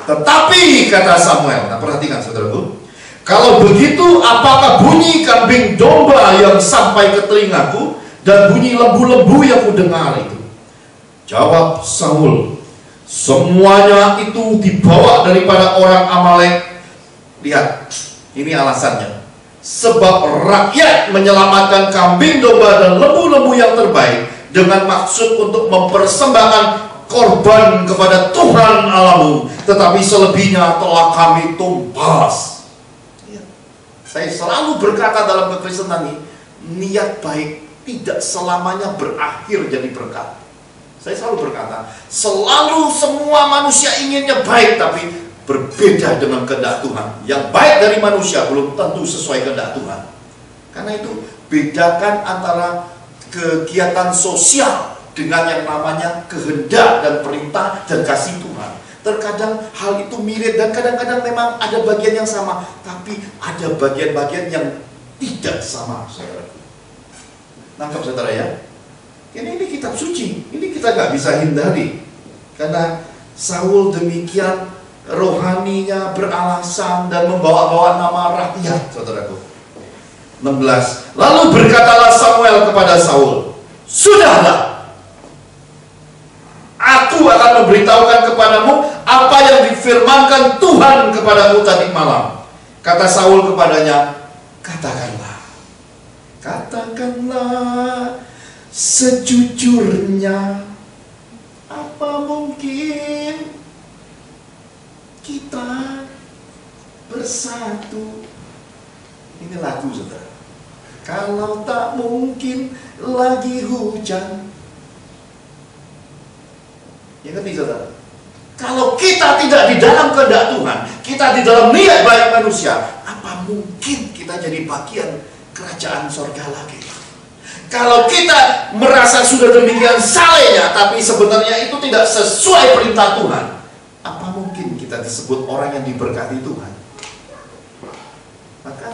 Tetapi kata Samuel, nah perhatikan saudaraku, kalau begitu apakah bunyi kambing domba yang sampai ke telingaku dan bunyi lembu-lembu yang kudengar itu? Jawab Saul, semuanya itu dibawa daripada orang Amalek. Lihat, ini alasannya. Sebab rakyat menyelamatkan kambing domba dan lembu-lembu yang terbaik dengan maksud untuk mempersembahkan korban kepada Tuhan Allahmu, tetapi selebihnya telah kami tumpas. Saya selalu berkata dalam kekristenan ini, niat baik tidak selamanya berakhir jadi berkat. Saya selalu berkata, selalu semua manusia inginnya baik, tapi berbeda dengan kehendak Tuhan. Yang baik dari manusia belum tentu sesuai kehendak Tuhan. Karena itu bedakan antara kegiatan sosial dengan yang namanya kehendak dan perintah dan kasih Tuhan. Terkadang hal itu mirip dan kadang-kadang memang ada bagian yang sama, tapi ada bagian-bagian yang tidak sama, saudara. Nangkap saudara ya? Ini kitab suci, ini kita nggak bisa hindari. Karena Saul demikian rohaninya beralasan dan membawa-bawa nama rakyat, saudaraku. 16. Lalu berkatalah Samuel kepada Saul, "Sudahlah, aku akan memberitahukan kepadamu apa yang difirmankan Tuhan kepadamu tadi malam." Kata Saul kepadanya, Katakanlah sejujurnya, apa mungkin kita bersatu?" Ini lagu, saudara. Kalau tak mungkin lagi hujan. Ya ngerti, saudara? Kalau kita tidak di dalam kehendak Tuhan, kita di dalam niat baik manusia, apa mungkin kita jadi bagian kerajaan sorga lagi? Kalau kita merasa sudah demikian salehnya, tapi sebenarnya itu tidak sesuai perintah Tuhan, apa mungkin kita disebut orang yang diberkati Tuhan? Maka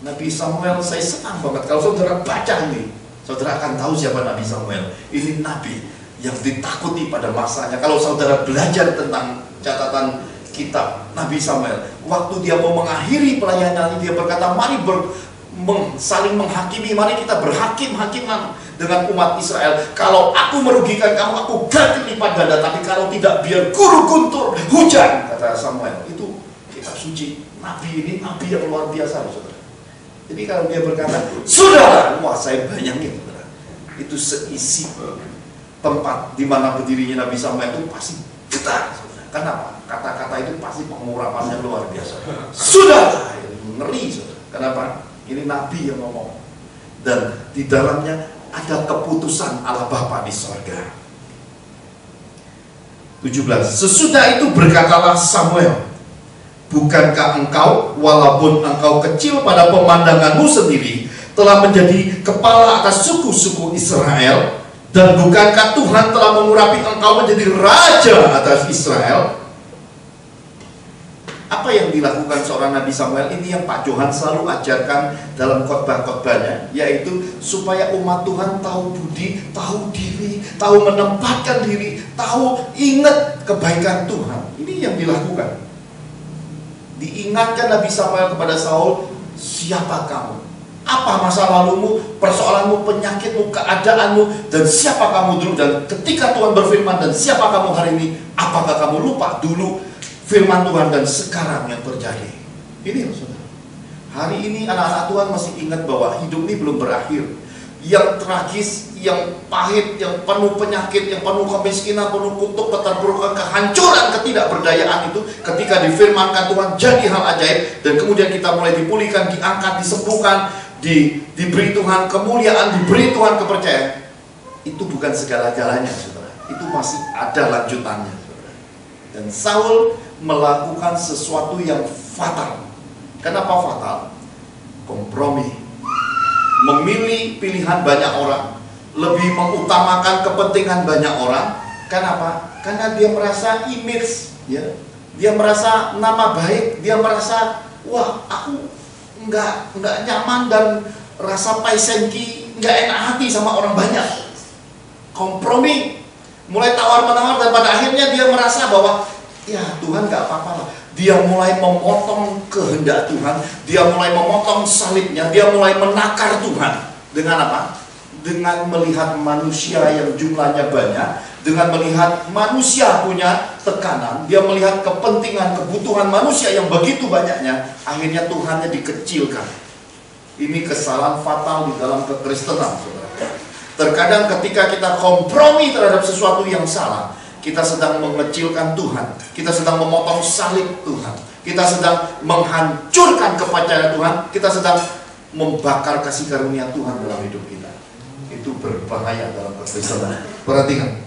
Nabi Samuel, saya senang banget kalau saudara baca ini, saudara akan tahu siapa Nabi Samuel. Ini Nabi yang ditakuti pada masanya. Kalau saudara belajar tentang catatan kitab Nabi Samuel, waktu dia mau mengakhiri pelayanannya, dia berkata, mari saling menghakimi, mari kita berhakim-hakiman dengan umat Israel. Kalau aku merugikan kamu, aku ganti lipat ganda, tapi kalau tidak, biar guru guntur hujan, kata Samuel. Itu kitab suci. Nabi ini nabi yang luar biasa, saudara. Jadi kalau dia berkata, "Sudahlah," wah, saya bayangin, saudara, itu seisi tempat di mana berdirinya Nabi Samuel itu pasti getar, saudara. Kenapa? Kata-kata itu pasti pengurapannya luar biasa. Sudahlah, ngeri, saudara. Kenapa? Ini Nabi yang ngomong, dan di dalamnya ada keputusan Allah Bapa di sorga. 17. Sesudah itu berkatalah Samuel, "Bukankah engkau, walaupun engkau kecil pada pemandanganmu sendiri, telah menjadi kepala atas suku-suku Israel? Dan bukankah Tuhan telah mengurapi engkau menjadi raja atas Israel?" Apa yang dilakukan seorang Nabi Samuel ini yang Pak Johan selalu ajarkan dalam khotbah-khotbahnya, yaitu supaya umat Tuhan tahu budi, tahu diri, tahu menempatkan diri, tahu ingat kebaikan Tuhan. Ini yang dilakukan. Diingatkan Nabi Samuel kepada Saul, siapa kamu? Apa masa lalumu, persoalanmu, penyakitmu, keadaanmu, dan siapa kamu dulu? Dan ketika Tuhan berfirman, dan siapa kamu hari ini? Apakah kamu lupa dulu firman Tuhan dan sekarang yang terjadi? Ini loh, saudara. Hari ini anak-anak Tuhan masih ingat bahwa hidup ini belum berakhir. Yang tragis, yang pahit, yang penuh penyakit, yang penuh kemiskinan, penuh kutuk, keterpurukan, kehancuran, ketidakberdayaan itu ketika difirmankan Tuhan jadi hal ajaib, dan kemudian kita mulai dipulihkan, diangkat, disembuhkan, diberi Tuhan kemuliaan, diberi Tuhan kepercayaan. Itu bukan segala-galanya, saudara. Itu masih ada lanjutannya, saudara. Dan Saul melakukan sesuatu yang fatal. Kenapa fatal? Kompromi, memilih pilihan banyak orang, lebih mengutamakan kepentingan banyak orang. Kenapa? Karena dia merasa image, ya. Dia merasa nama baik, dia merasa, wah, aku nggak nyaman dan rasa paisenki, nggak enak hati sama orang banyak. Kompromi, mulai tawar-menawar, dan pada akhirnya dia merasa bahwa ya Tuhan nggak apa-apa lah. Dia mulai memotong kehendak Tuhan, dia mulai memotong salibnya, dia mulai menakar Tuhan. Dengan apa? Dengan melihat manusia yang jumlahnya banyak, dengan melihat manusia punya tekanan, dia melihat kepentingan, kebutuhan manusia yang begitu banyaknya, akhirnya Tuhannya dikecilkan. Ini kesalahan fatal di dalam kekristenan, saudara. Terkadang ketika kita kompromi terhadap sesuatu yang salah, kita sedang mengecilkan Tuhan, kita sedang memotong salib Tuhan, kita sedang menghancurkan kepercayaan Tuhan, kita sedang membakar kasih karunia Tuhan dalam hidup kita. Itu berbahaya dalam kekristenan. Perhatikan,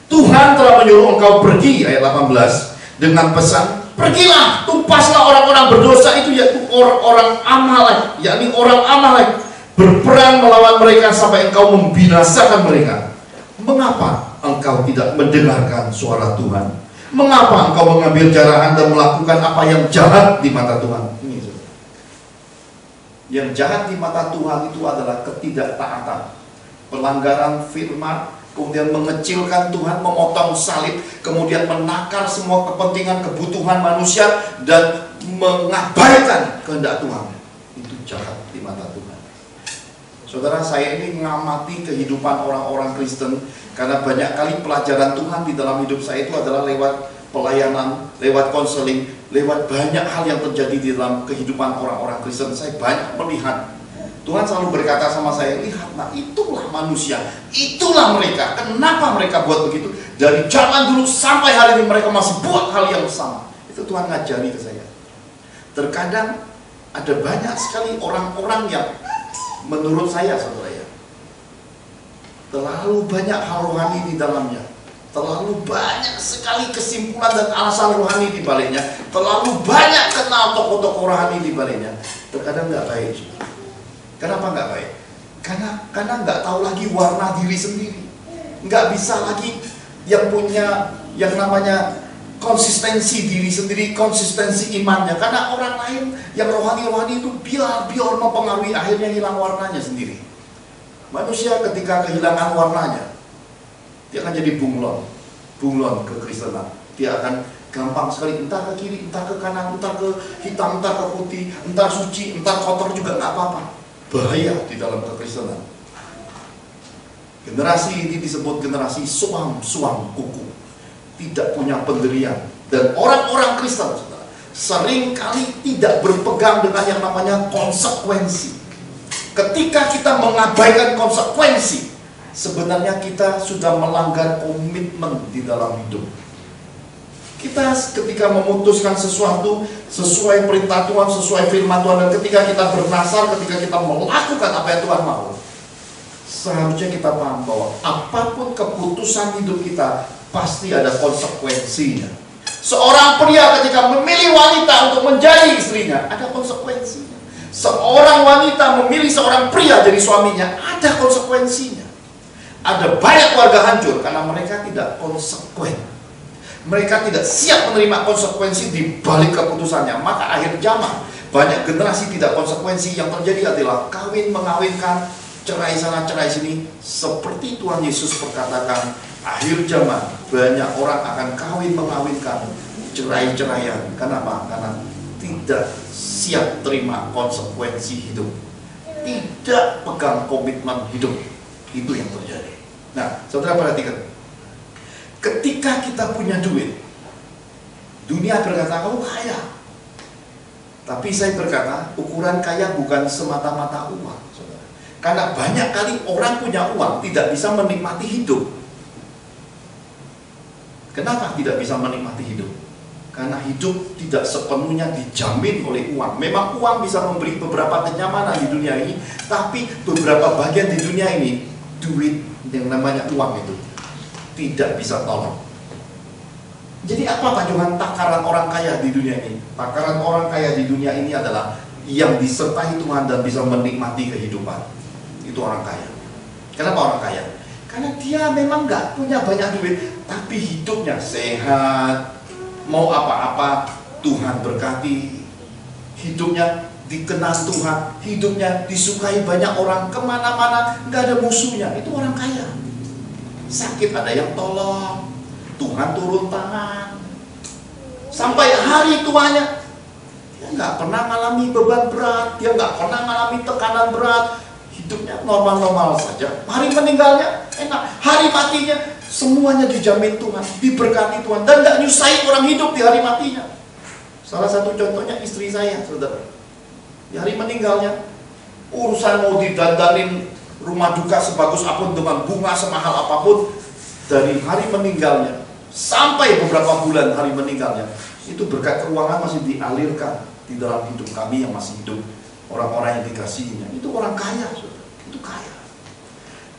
Tuhan telah menyuruh engkau pergi, ayat 18, dengan pesan, pergilah, tumpaslah orang-orang berdosa itu, yaitu orang Amalek, yakni orang Amalek, berperang melawan mereka sampai engkau membinasakan mereka. Mengapa engkau tidak mendengarkan suara Tuhan? Mengapa engkau mengambil jalan dan melakukan apa yang jahat di mata Tuhan? Ini, yang jahat di mata Tuhan itu adalah ketidaktaatan, pelanggaran firman, kemudian mengecilkan Tuhan, memotong salib, kemudian menakar semua kepentingan kebutuhan manusia dan mengabaikan kehendak Tuhan. Itu jahat di mata Tuhan. Saudara, saya ini mengamati kehidupan orang-orang Kristen karena banyak kali pelajaran Tuhan di dalam hidup saya itu adalah lewat pelayanan, lewat konseling, lewat banyak hal yang terjadi di dalam kehidupan orang-orang Kristen. Saya banyak melihat Tuhan selalu berkata sama saya, lihat, nah itulah manusia, itulah mereka. Kenapa mereka buat begitu? Dari zaman dulu sampai hari ini mereka masih buat hal yang sama. Itu Tuhan ngajari ke saya. Terkadang ada banyak sekali orang-orang yang menurut saya, saudara ya, terlalu banyak hal rohani di dalamnya, terlalu banyak sekali kesimpulan dan alasan rohani di baliknya, terlalu banyak kenal tokoh-tokoh rohani di baliknya. Terkadang nggak baik. Kenapa nggak baik? Karena nggak tahu lagi warna diri sendiri, nggak bisa lagi yang punya yang namanya konsistensi diri sendiri, konsistensi imannya. Karena orang lain yang rohani-rohani itu biar mempengaruhi, akhirnya hilang warnanya sendiri. Manusia ketika kehilangan warnanya, dia akan jadi bunglon kekristenan. Dia akan gampang sekali entah ke kiri, entah ke kanan, entah ke hitam, entah ke putih, entah suci, entah kotor juga nggak apa-apa. Bahaya di dalam kekristenan. Generasi ini disebut generasi suam kuku, tidak punya pendirian. Dan orang-orang Kristen seringkali tidak berpegang dengan yang namanya konsekuensi. Ketika kita mengabaikan konsekuensi, sebenarnya kita sudah melanggar komitmen di dalam hidup. Kita ketika memutuskan sesuatu sesuai perintah Tuhan, sesuai firman Tuhan, dan ketika kita bernasar, ketika kita melakukan apa yang Tuhan mau, seharusnya kita paham bahwa apapun keputusan hidup kita pasti ada konsekuensinya. Seorang pria ketika memilih wanita untuk menjadi istrinya, ada konsekuensinya. Seorang wanita memilih seorang pria jadi suaminya, ada konsekuensinya. Ada banyak keluarga hancur karena mereka tidak konsekuen. Mereka tidak siap menerima konsekuensi di balik keputusannya. Maka akhir zaman banyak generasi tidak konsekuensi. Yang terjadi adalah kawin mengawinkan, cerai sana cerai sini. Seperti Tuhan Yesus perkatakan, akhir zaman banyak orang akan kawin mengawinkan, cerai-ceraian. Kenapa? Karena tidak siap terima konsekuensi hidup, tidak pegang komitmen hidup. Itu yang terjadi. Nah, saudara perhatikan, ketika kita punya duit, dunia berkata kamu kaya. Tapi saya berkata, ukuran kaya bukan semata-mata uang, saudara. Karena banyak kali orang punya uang tidak bisa menikmati hidup. Kenapa tidak bisa menikmati hidup? Karena hidup tidak sepenuhnya dijamin oleh uang. Memang uang bisa memberi beberapa kenyamanan di dunia ini, tapi beberapa bagian di dunia ini, duit yang namanya uang itu tidak bisa tolong. Jadi apa Tuhan takaran orang kaya di dunia ini? Takaran orang kaya di dunia ini adalah yang disertai Tuhan dan bisa menikmati kehidupan. Itu orang kaya. Kenapa orang kaya? Karena dia memang nggak punya banyak duit, tapi hidupnya sehat. Mau apa-apa Tuhan berkati. Hidupnya dikenal Tuhan, hidupnya disukai banyak orang, kemana-mana nggak ada musuhnya. Itu orang kaya. Sakit ada yang tolong, Tuhan turun tangan. Sampai hari tuanya dia nggak pernah mengalami beban berat, dia nggak pernah mengalami tekanan berat. Hidupnya normal-normal saja. Hari meninggalnya enak, hari matinya semuanya dijamin Tuhan, diberkati Tuhan, dan nggak nyusahin orang hidup di hari matinya. Salah satu contohnya istri saya, saudara. Di hari meninggalnya, urusan mau didandanin rumah duka sebagus apapun, dengan bunga semahal apapun, dari hari meninggalnya sampai beberapa bulan hari meninggalnya, itu berkat keuangan masih dialirkan di dalam hidup kami yang masih hidup, orang-orang yang dikasihinya. Itu orang kaya, saudara. Itu kaya.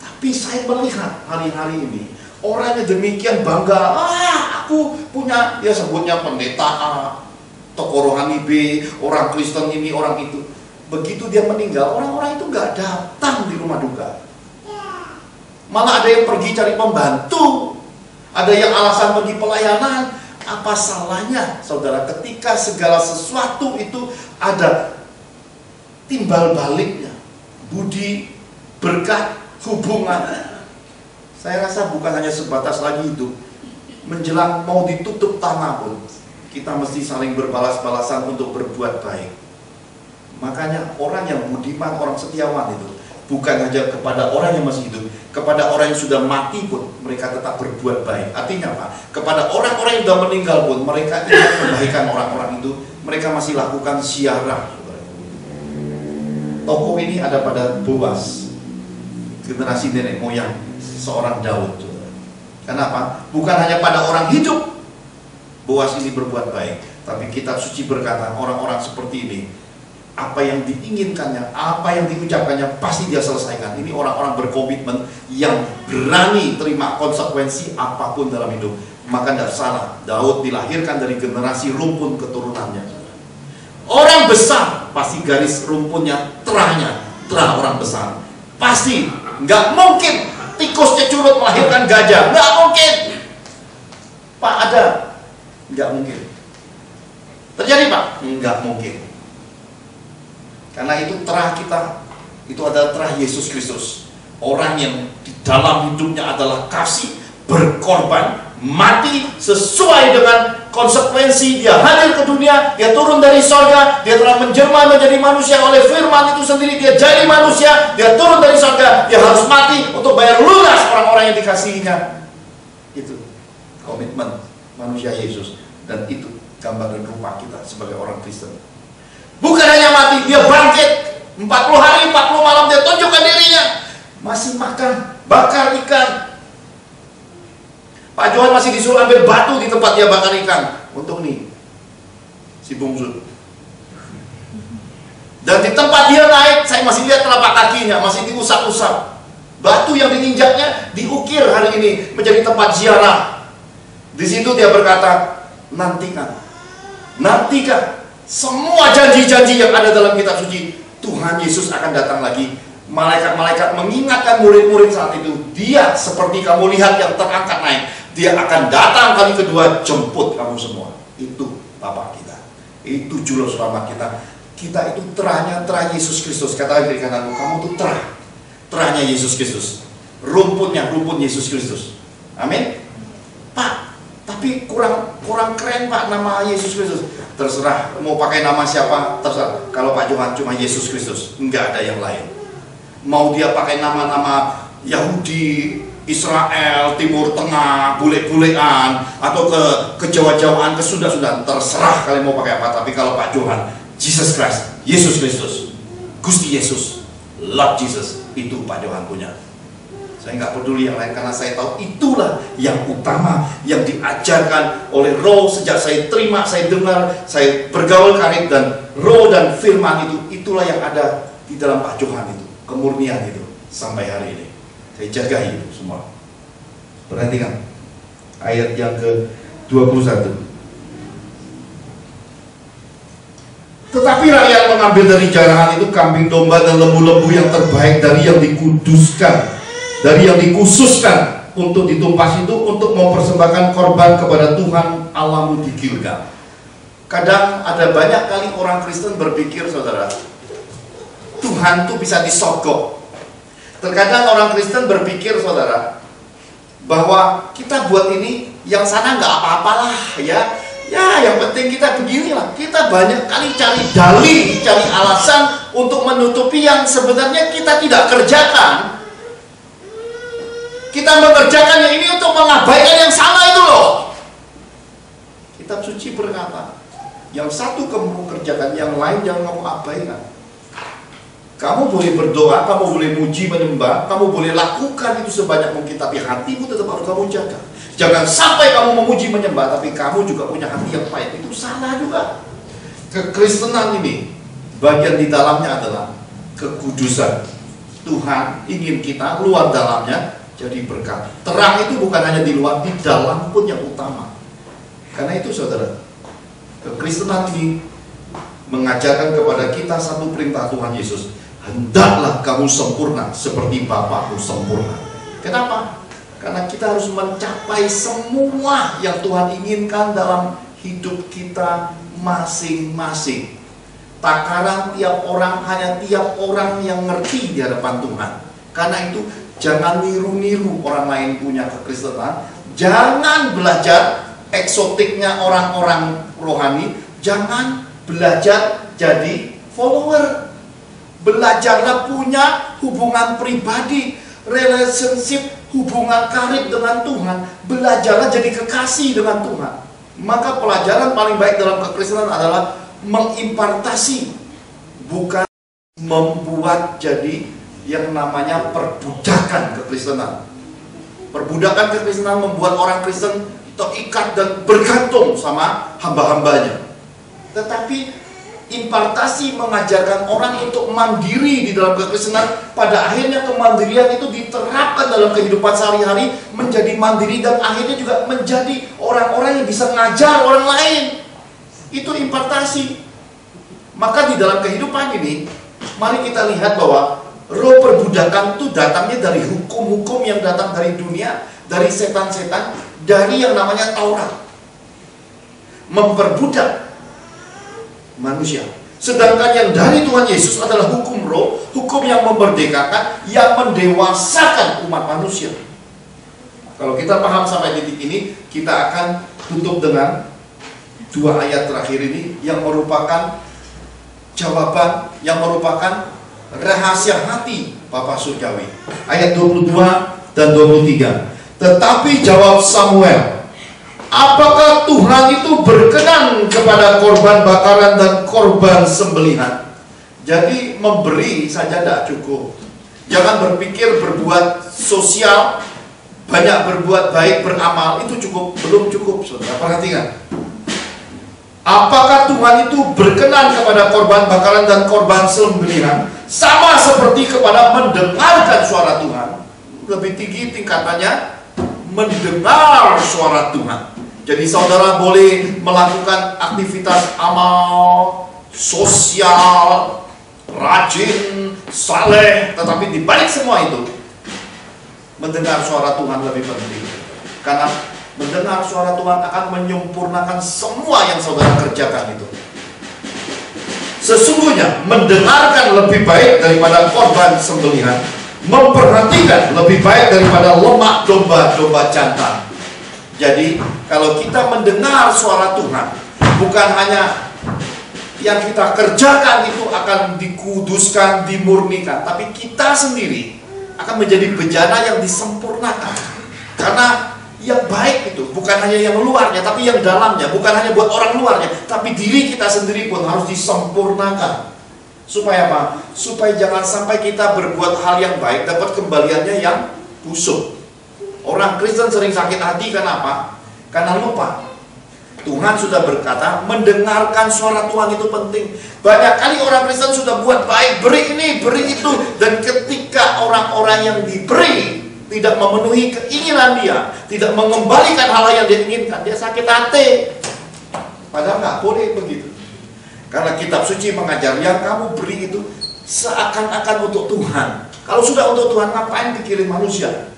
Tapi saya melihat hari-hari ini orang yang demikian bangga, aku punya, dia sebutnya pendeta A, tokoh rohani B, orang Kristen ini, orang itu. Begitu dia meninggal, orang-orang itu nggak datang di rumah duka. Malah ada yang pergi cari pembantu, ada yang alasan pergi pelayanan. Apa salahnya, saudara, ketika segala sesuatu itu ada timbal baliknya, budi, berkat, hubungan. Saya rasa bukan hanya sebatas lagi hidup, menjelang mau ditutup tanah pun, kita mesti saling berbalas-balasan untuk berbuat baik. Makanya orang yang budiman, orang setiawan itu bukan hanya kepada orang yang masih hidup, kepada orang yang sudah mati pun mereka tetap berbuat baik. Artinya apa? Kepada orang-orang yang sudah meninggal pun mereka ingin kebaikan orang-orang itu, mereka masih lakukan ziarah. Tokoh ini ada pada Boas, generasi nenek moyang seorang Daud. Kenapa? Bukan hanya pada orang hidup Boas ini berbuat baik, tapi kitab suci berkata orang-orang seperti ini, apa yang diinginkannya, apa yang diucapkannya pasti dia selesaikan. Ini orang-orang berkomitmen yang berani terima konsekuensi apapun dalam hidup. Maka tidak salah, Daud dilahirkan dari generasi rumpun keturunannya. Orang besar pasti garis rumpunnya terahnya, terah orang besar. Pasti, nggak mungkin tikusnya curut melahirkan gajah, nggak mungkin. Pak, ada? Nggak mungkin. Terjadi Pak? Nggak mungkin. Karena itu terah kita, itu adalah terah Yesus Kristus. Orang yang di dalam hidupnya adalah kasih, berkorban, mati sesuai dengan konsekuensi. Dia hadir ke dunia, dia turun dari sorga, dia telah menjelma menjadi manusia oleh firman itu sendiri. Dia jadi manusia, dia turun dari sorga, dia harus mati untuk bayar lunas orang-orang yang dikasihinya. Itu komitmen manusia Yesus. Dan itu gambar dan rupa kita sebagai orang Kristen. Bukan hanya mati, dia bangkit 40 hari, 40 malam dia tunjukkan dirinya. Masih makan, bakar ikan. Pak Johan masih disuruh ambil batu di tempat dia bakar ikan. Untuk nih, si bungsu. Dan di tempat dia naik, saya masih lihat telapak kakinya, masih diusap-usap. Batu yang diinjaknya diukir hari ini menjadi tempat ziarah. Di situ dia berkata, nantikan semua janji-janji yang ada dalam kitab suci. Tuhan Yesus akan datang lagi. Malaikat-malaikat mengingatkan murid-murid saat itu, dia seperti kamu lihat yang terangkat naik, dia akan datang kali kedua jemput kamu semua. Itu Bapa kita, itu juru selamat kita. Kita itu terahnya, terah Yesus Kristus. Katakan kiri kananmu, kamu itu terahnya Yesus Kristus. Rumputnya, rumput Yesus Kristus. Amin. Pak, tapi kurang keren Pak nama Yesus Kristus. Terserah mau pakai nama siapa, terserah. Kalau Pak Johan cuma Yesus Kristus, enggak ada yang lain. Mau dia pakai nama-nama Yahudi, Israel, Timur Tengah, bule-bulean, atau ke Jawa-Jawaan, ke Sunda-Sunda, terserah kalian mau pakai apa. Tapi kalau Pak Johan, Jesus Christ, Yesus Kristus, Gusti Yesus, Lord Jesus, itu Pak Johan punya. Saya nggak peduli yang lain, karena saya tahu itulah yang utama yang diajarkan oleh Roh. Sejak saya terima, saya dengar, saya bergaul karib, dan Roh dan firman itulah yang ada di dalam Pak Johan itu, kemurnian itu sampai hari ini. Saya jagai itu semua. Perhatikan ayat yang ke-21. Tetapi rakyat mengambil dari jarahan itu kambing domba dan lembu-lembu yang terbaik dari yang dikuduskan, dari yang dikhususkan untuk ditumpas itu, untuk mempersembahkan korban kepada Tuhan Allahmu di Gilgal. Kadang ada banyak kali orang Kristen berpikir, saudara, Tuhan tuh bisa disogok. Terkadang orang Kristen berpikir, saudara, bahwa kita buat ini, yang sana nggak apa-apalah ya. Ya, yang penting kita beginilah. Kita banyak kali cari dalih, cari alasan untuk menutupi yang sebenarnya kita tidak kerjakan. Kita mengerjakan yang ini untuk mengabaikan yang sana itu loh. Kitab suci berkata, yang satu kamu kerjakan, yang lain jangan kamu abaikan. Kamu boleh berdoa, kamu boleh muji menyembah, kamu boleh lakukan itu sebanyak mungkin, tapi hatimu tetap harus kamu jaga. Jangan sampai kamu memuji menyembah, tapi kamu juga punya hati yang pahit. Itu salah juga. Kekristenan ini, bagian di dalamnya adalah kekudusan. Tuhan ingin kita luar dalamnya jadi berkat. Terang itu bukan hanya di luar, di dalam pun yang utama. Karena itu saudara, Kekristenan ini mengajarkan kepada kita satu perintah Tuhan Yesus. Hendaklah kamu sempurna seperti Bapakmu sempurna. Kenapa? Karena kita harus mencapai semua yang Tuhan inginkan dalam hidup kita masing-masing. Takaran tiap orang hanya tiap orang yang ngerti di hadapan Tuhan. Karena itu jangan niru-niru orang lain punya kekristenan. Jangan belajar eksotiknya orang-orang rohani. Jangan belajar jadi follower. Belajarlah punya hubungan pribadi, relationship, hubungan karib dengan Tuhan. Belajarlah jadi kekasih dengan Tuhan. Maka pelajaran paling baik dalam kekristenan adalah mengimpartasi, bukan membuat jadi yang namanya perbudakan kekristenan. Perbudakan kekristenan membuat orang Kristen terikat dan bergantung sama hamba-hambanya. Tetapi impartasi mengajarkan orang untuk mandiri di dalam kekristenan. Pada akhirnya kemandirian itu diterapkan dalam kehidupan sehari-hari, menjadi mandiri dan akhirnya juga menjadi orang-orang yang bisa mengajar orang lain. Itu impartasi. Maka di dalam kehidupan ini, mari kita lihat bahwa roh perbudakan itu datangnya dari hukum-hukum yang datang dari dunia, dari setan-setan, dari yang namanya Taurat. Memperbudak manusia. Sedangkan yang dari Tuhan Yesus adalah hukum roh, hukum yang memerdekakan, yang mendewasakan umat manusia. Kalau kita paham sampai titik ini, kita akan tutup dengan dua ayat terakhir ini yang merupakan jawaban, yang merupakan rahasia hati Bapa Surgawi. Ayat 22 dan 23. Tetapi jawab Samuel, apakah Tuhan itu berkenan kepada korban bakaran dan korban sembelihan? Jadi memberi saja tidak cukup. Jangan berpikir berbuat sosial, banyak berbuat baik, beramal, itu cukup, belum cukup, saudara. Perhatikan. Apakah Tuhan itu berkenan kepada korban bakaran dan korban sembelihan? Sama seperti kepada mendengarkan suara Tuhan. Lebih tinggi tingkatannya, mendengar suara Tuhan. Jadi saudara boleh melakukan aktivitas amal, sosial, rajin, saleh, tetapi di balik semua itu, mendengar suara Tuhan lebih penting. Karena mendengar suara Tuhan akan menyempurnakan semua yang saudara kerjakan itu. Sesungguhnya mendengarkan lebih baik daripada korban sembelihan, memperhatikan lebih baik daripada lemak domba-domba jantan. Jadi kalau kita mendengar suara Tuhan, bukan hanya yang kita kerjakan itu akan dikuduskan, dimurnikan, tapi kita sendiri akan menjadi bejana yang disempurnakan. Karena yang baik itu bukan hanya yang luarnya, tapi yang dalamnya. Bukan hanya buat orang luarnya, tapi diri kita sendiri pun harus disempurnakan. Supaya apa? Supaya jangan sampai kita berbuat hal yang baik dapat kembaliannya yang busuk. Orang Kristen sering sakit hati kenapa? Karena lupa Tuhan sudah berkata mendengarkan suara Tuhan itu penting. Banyak kali orang Kristen sudah buat baik, beri ini, beri itu, dan ketika orang-orang yang diberi tidak memenuhi keinginan dia, tidak mengembalikan hal yang dia inginkan, dia sakit hati. Padahal nggak boleh begitu. Karena kitab suci mengajar yang kamu beri itu seakan-akan untuk Tuhan. Kalau sudah untuk Tuhan, ngapain pikirin manusia?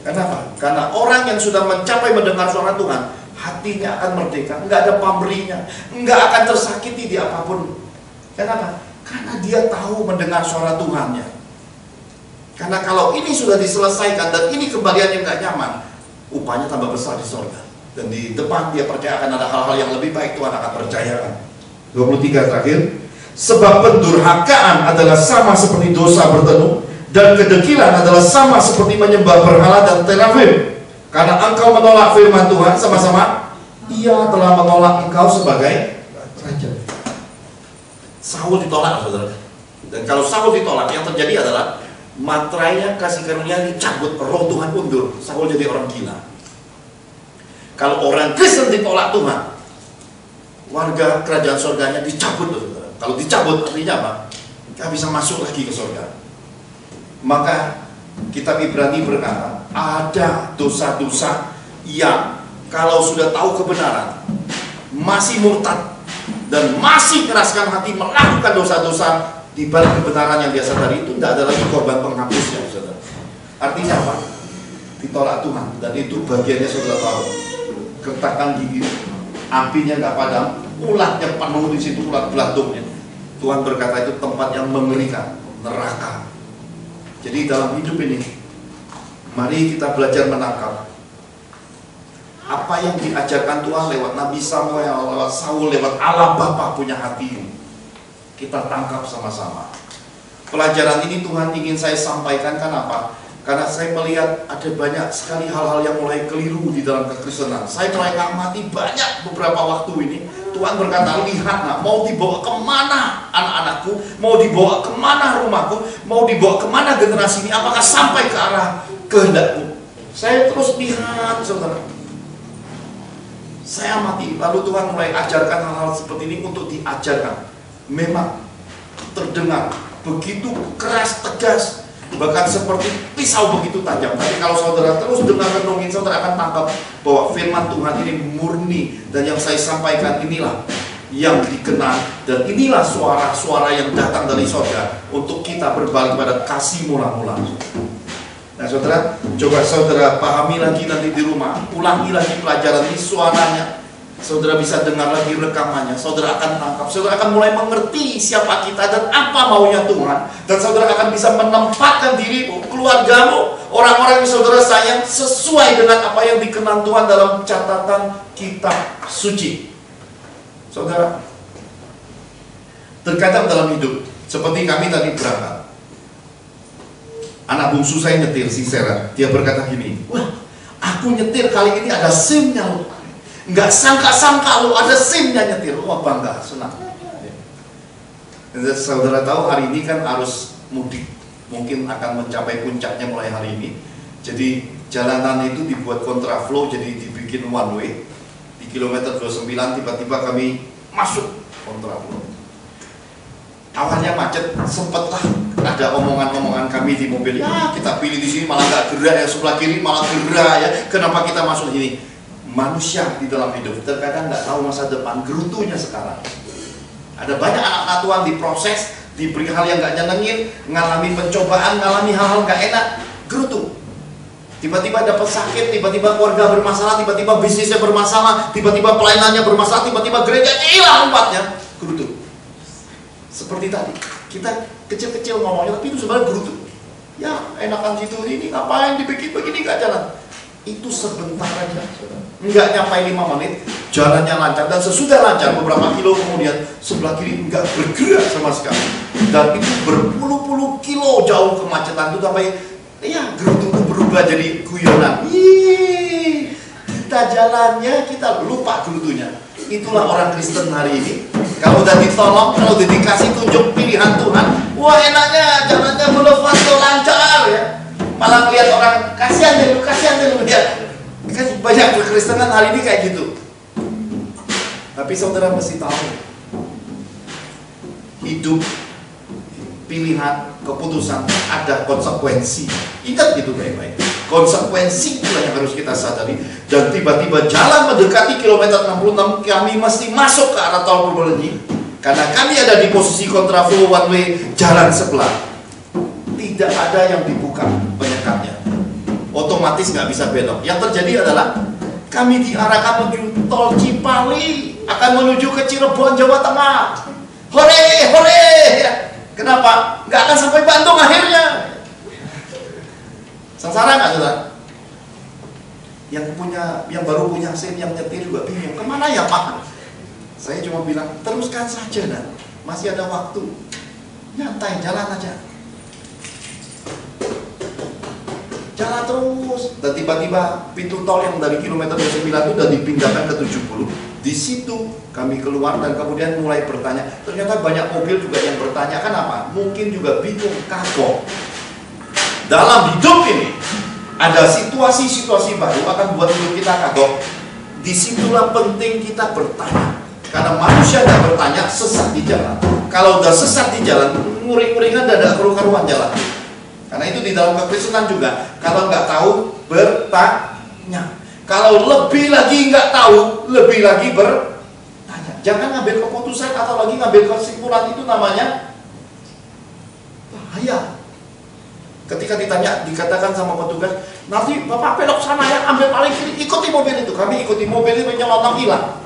Kenapa? Karena orang yang sudah mencapai mendengar suara Tuhan, hatinya akan merdeka, nggak ada pamrihnya, nggak akan tersakiti di apapun. Kenapa? Karena dia tahu mendengar suara Tuhannya. Karena kalau ini sudah diselesaikan dan ini kembalian yang nggak nyaman, upahnya tambah besar di sorga. Dan di depan dia percaya akan ada hal-hal yang lebih baik, Tuhan akan percayakan. 23 terakhir. Sebab pendurhakaan adalah sama seperti dosa bertenuh, dan kedekilan adalah sama seperti menyembah berhala dan terafim. Karena engkau menolak firman Tuhan, sama-sama ia telah menolak engkau sebagai raja. Saul ditolak, saudara. Dan kalau Saul ditolak, yang terjadi adalah materainya, kasih karunia dicabut, roh Tuhan undur, Saul jadi orang gila. Kalau orang Kristen ditolak Tuhan, warga kerajaan surganya dicabut, saudara. Kalau dicabut artinya apa? Gak bisa masuk lagi ke surga. Maka kitab Ibrani berkata, ada dosa-dosa yang kalau sudah tahu kebenaran, masih murtad dan masih keraskan hati melakukan dosa-dosa di balik kebenaran yang dia sadari, itu tidak ada lagi korban penghapusnya, saudara. Artinya apa? Ditolak Tuhan, dan itu bagiannya saudara tahu. Gertakan gigi, apinya nggak padam, ulatnya penuh di situ, ulat beladuknya. Tuhan berkata itu tempat yang mengerikan, neraka. Jadi dalam hidup ini, mari kita belajar menangkap apa yang diajarkan Tuhan lewat Nabi Samuel, lewat Saul, lewat Allah Bapa punya hati ini. Kita tangkap sama-sama. Pelajaran ini Tuhan ingin saya sampaikan, kenapa? Karena saya melihat ada banyak sekali hal-hal yang mulai keliru di dalam kekristenan. Saya mulai ngamati banyak beberapa waktu ini. Tuhan berkata, lihat nak, mau dibawa kemana anak-anakku, mau dibawa kemana rumahku, mau dibawa kemana generasi ini, apakah sampai ke arah kehendakku? Saya terus lihat, saudara. Saya amati, lalu Tuhan mulai ajarkan hal-hal seperti ini untuk diajarkan. Memang terdengar begitu keras, tegas, bahkan seperti pisau begitu tajam. Tapi kalau saudara terus dengar renungin, saudara akan tangkap bahwa firman Tuhan ini murni. Dan yang saya sampaikan inilah yang dikenal, dan inilah suara-suara yang datang dari surga untuk kita berbalik pada kasih mula-mula. Nah saudara, coba saudara pahami lagi nanti di rumah, ulangi lagi pelajaran ini, suaranya. Saudara bisa dengar lagi rekamannya, saudara akan tangkap, saudara akan mulai mengerti siapa kita dan apa maunya Tuhan. Dan saudara akan bisa menempatkan dirimu, keluargamu, orang-orang yang saudara sayang sesuai dengan apa yang dikenal Tuhan dalam catatan kitab suci. Saudara, terkadang dalam hidup, seperti kami tadi berangkat, anak bungsu saya nyetir, si Sarah, dia berkata gini, wah aku nyetir kali ini ada SIM-nya loh. Nggak sangka-sangka lo ada SIM-nya nyetir. Wah bangga, senang. Saudara tahu hari ini kan arus mudik mungkin akan mencapai puncaknya mulai hari ini. Jadi jalanan itu dibuat kontraflow, jadi dibikin one way. Di kilometer 29 tiba-tiba kami masuk kontraflow. Awalnya macet, sempatlah ada omongan-omongan kami di mobil. Ya kita pilih di sini malah nggak gerak, ya sebelah kiri malah gerak ya. Kenapa kita masuk sini? Manusia di dalam hidup terkadang nggak tahu masa depan, gerutunya sekarang. Ada banyak anak-anak Tuhan diproses, diberi hal yang nggak nyenengin, ngalami pencobaan, ngalami hal-hal nggak enak, gerutu. Tiba-tiba dapat sakit, tiba-tiba keluarga bermasalah, tiba-tiba bisnisnya bermasalah, tiba-tiba pelayanannya bermasalah, tiba-tiba gerejanya hilang tempatnya, gerutu. Seperti tadi, kita kecil-kecil ngomongnya, tapi itu sebenarnya gerutu. Ya enakan situ ini, ngapain dibikin begini nggak jalan? Itu sebentar aja, nggak nyampe 5 menit, jalannya lancar. Dan sesudah lancar beberapa kilo kemudian, sebelah kiri nggak bergerak sama sekali. Dan itu berpuluh-puluh kilo jauh kemacetan itu sampai ya gerutu itu berubah jadi guyonan. Ih, kita jalannya kita lupa gerutunya. Itulah orang Kristen hari ini. Kalau udah ditolong, kalau udah dikasih tunjuk pilihan Tuhan, wah enaknya jalannya Boulevard lancar ya. Malah melihat orang, kasihan deh lu lihat. Kan banyak kekristenan hari ini kayak gitu. Tapi saudara mesti tahu, hidup, pilihan, keputusan ada konsekuensi. Ingat itu baik-baik. Konsekuensi itulah yang harus kita sadari. Dan tiba-tiba jalan mendekati kilometer 66, kami mesti masuk ke arah tol Purbaleni. Karena kami ada di posisi kontraflow one way, jalan sebelah. Tidak ada yang dibuka penyekatnya, otomatis nggak bisa belok. Yang terjadi adalah kami diarahkan menuju tol Cipali, akan menuju ke Cirebon, Jawa Tengah. Hore, hore! Kenapa? Nggak akan sampai Bandung akhirnya. Sengsara nggak saudara? Yang baru punya SIM, yang nyetir juga bingung. Kemana ya Pak? Saya cuma bilang teruskan saja dan masih ada waktu. Nyantai, jalan aja. Jalan terus, dan tiba-tiba pintu tol yang dari kilometer 9 itu sudah dipindahkan ke 70. Di situ kami keluar dan kemudian mulai bertanya. Ternyata banyak mobil juga yang bertanya, kenapa? Mungkin juga bingung, kagok. Dalam hidup ini ada situasi-situasi baru akan buat hidup kita kagok. Disitulah penting kita bertanya. Karena manusia nggak bertanya, sesat di jalan. Kalau udah sesat di jalan, nguring-nguringan dada keruan jalan. Karena itu di dalam kekristenan juga, kalau nggak tahu bertanya. Kalau lebih lagi nggak tahu, lebih lagi bertanya. Jangan ngambil keputusan atau lagi ngambil kesimpulan, itu namanya bahaya. Ketika dikatakan sama petugas, nanti Bapak belok sana ya, ambil paling kiri, ikuti mobil itu. Kami ikuti mobil itu, nyelonong hilang.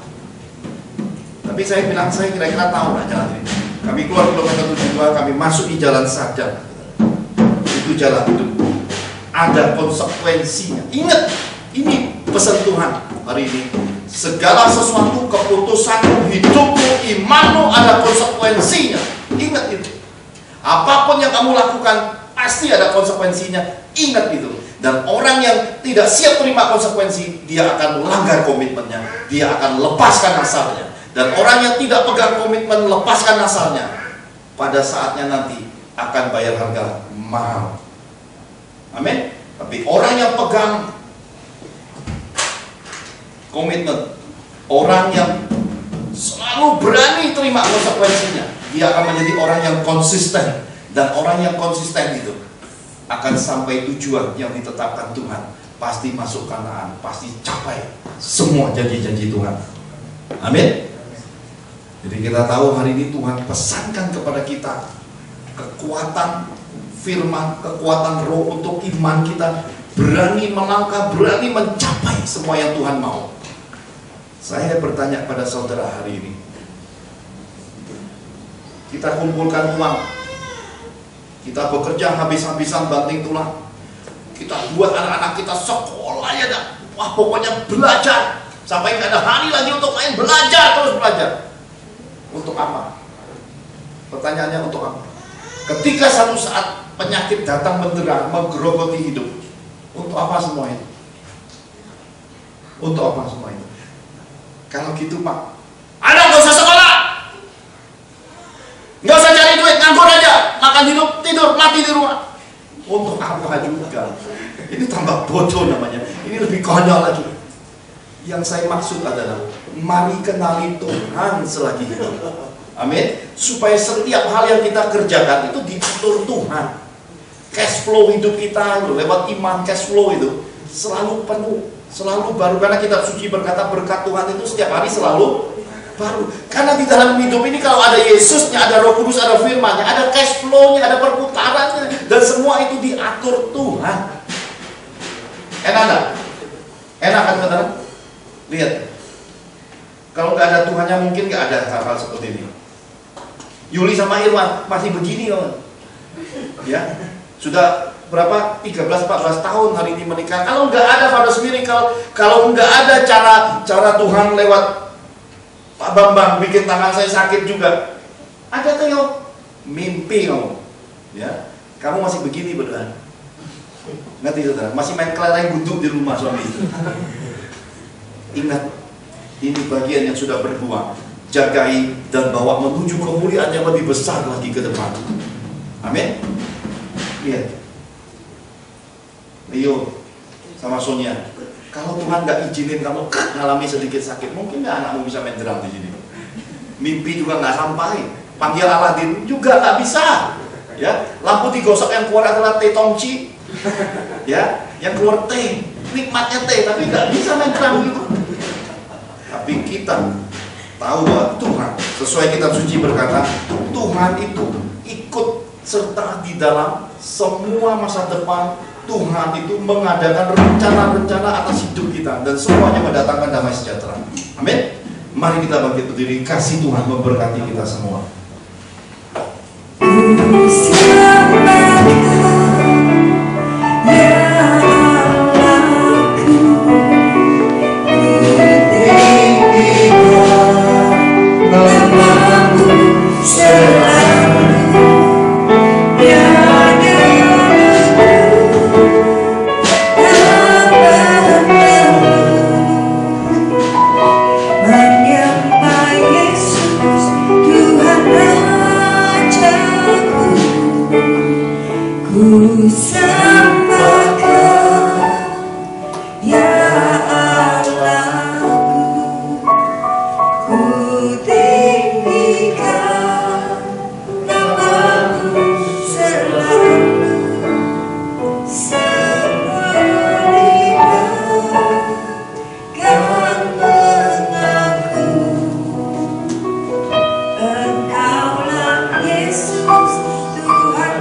Tapi saya bilang, saya kira-kira tahu lah jalan ini. Kami keluar kilometer 72, kami masuk di jalan Sadar. Itu jalan itu ada konsekuensinya. Ingat, ini pesan Tuhan hari ini. Segala sesuatu, keputusanmu, hidupmu, imanmu ada konsekuensinya. Ingat itu. Apapun yang kamu lakukan pasti ada konsekuensinya. Ingat itu. Dan orang yang tidak siap terima konsekuensi, dia akan melanggar komitmennya. Dia akan lepaskan asalnya. Dan orang yang tidak pegang komitmen, lepaskan asalnya, pada saatnya nanti akan bayar harga mahal. Amin. Tapi orang yang pegang komitmen, orang yang selalu berani terima konsekuensinya, dia akan menjadi orang yang konsisten. Dan orang yang konsisten itu akan sampai tujuan yang ditetapkan Tuhan. Pasti masuk Kanaan, pasti capai semua janji-janji Tuhan. Amin. Jadi kita tahu hari ini Tuhan pesankan kepada kita kekuatan firman, kekuatan roh untuk iman kita, berani melangkah, berani mencapai semua yang Tuhan mau. Saya bertanya pada saudara hari ini, kita kumpulkan uang, kita bekerja habis-habisan banting tulang, kita buat anak-anak kita sekolah ya dah. Wah, pokoknya belajar sampai gak ada hari lagi untuk main, belajar terus belajar. Untuk apa? Pertanyaannya untuk apa? Ketika satu saat penyakit datang menderang, menggerogoti hidup, untuk apa semua itu? Untuk apa semua itu? Kalau gitu Pak, anak gak usah sekolah, gak usah cari duit, nganggur aja, makan hidup, tidur, mati di rumah. Untuk apa juga? Ini tambah bodoh namanya. Ini lebih konyol lagi. Yang saya maksud adalah, mari kenali Tuhan selagi hidup. Amin. Supaya setiap hal yang kita kerjakan itu diatur Tuhan. Cash flow hidup kita lewat iman, cash flow itu selalu penuh, selalu baru. Karena kita suci berkata berkat Tuhan itu setiap hari selalu baru. Karena di dalam hidup ini kalau ada Yesusnya, ada Roh Kudus, ada firman-Nya, ada cash flow-nya, ada perputarannya, dan semua itu diatur Tuhan. Enak gak? Enak kan saudara? Lihat, kalau nggak ada Tuhannya mungkin nggak ada hal-hal seperti ini. Yuli sama Irwan masih begini kawan. Ya, sudah berapa? 13-14 tahun hari ini menikah. Kalau nggak ada Father's Miracle, kalau nggak ada cara Tuhan lewat Pak Bambang bikin tangan saya sakit juga, ada kayak mimpi kamu. Ya, kamu masih begini berdua. Ngerti saudara? Masih main kelereng gundu di rumah suami. Ingat, ini bagian yang sudah berdua. Jagai dan bawa menuju kemuliaan yang lebih besar lagi ke depan. Amin. Lihat, Leo sama Sonia, kalau Tuhan nggak izinin kamu ngalami sedikit sakit, mungkin nggak anakmu bisa main drum di sini. Mimpi juga nggak sampai. Panggil Aladin juga nggak bisa. Ya, lampu digosok yang keluar adalah teh tongci. Ya, yang keluar teh, nikmatnya teh, tapi nggak bisa main drum gitu. Tapi kita tahu bahwa Tuhan, sesuai kitab suci berkata, Tuhan itu ikut serta di dalam semua masa depan. Tuhan itu mengadakan rencana-rencana atas hidup kita, dan semuanya mendatangkan damai sejahtera. Amin. Mari kita bangkit berdiri, kasih Tuhan memberkati kita semua. Yesus, Tuhan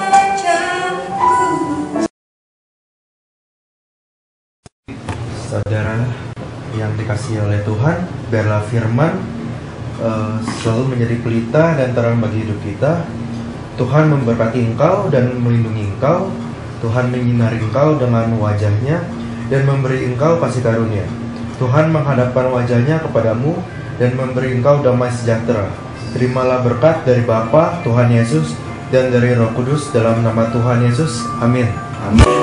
Rajaku. Saudara yang dikasihi oleh Tuhan, biarlah firman selalu menjadi pelita dan terang bagi hidup kita. Tuhan memberkati engkau dan melindungi engkau. Tuhan menyinari engkau dengan wajahnya dan memberi engkau kasih karunia. Tuhan menghadapkan wajahnya kepadamu dan memberi engkau damai sejahtera. Terimalah berkat dari Bapa, Tuhan Yesus, dan dari Roh Kudus dalam nama Tuhan Yesus. Amin. Amin.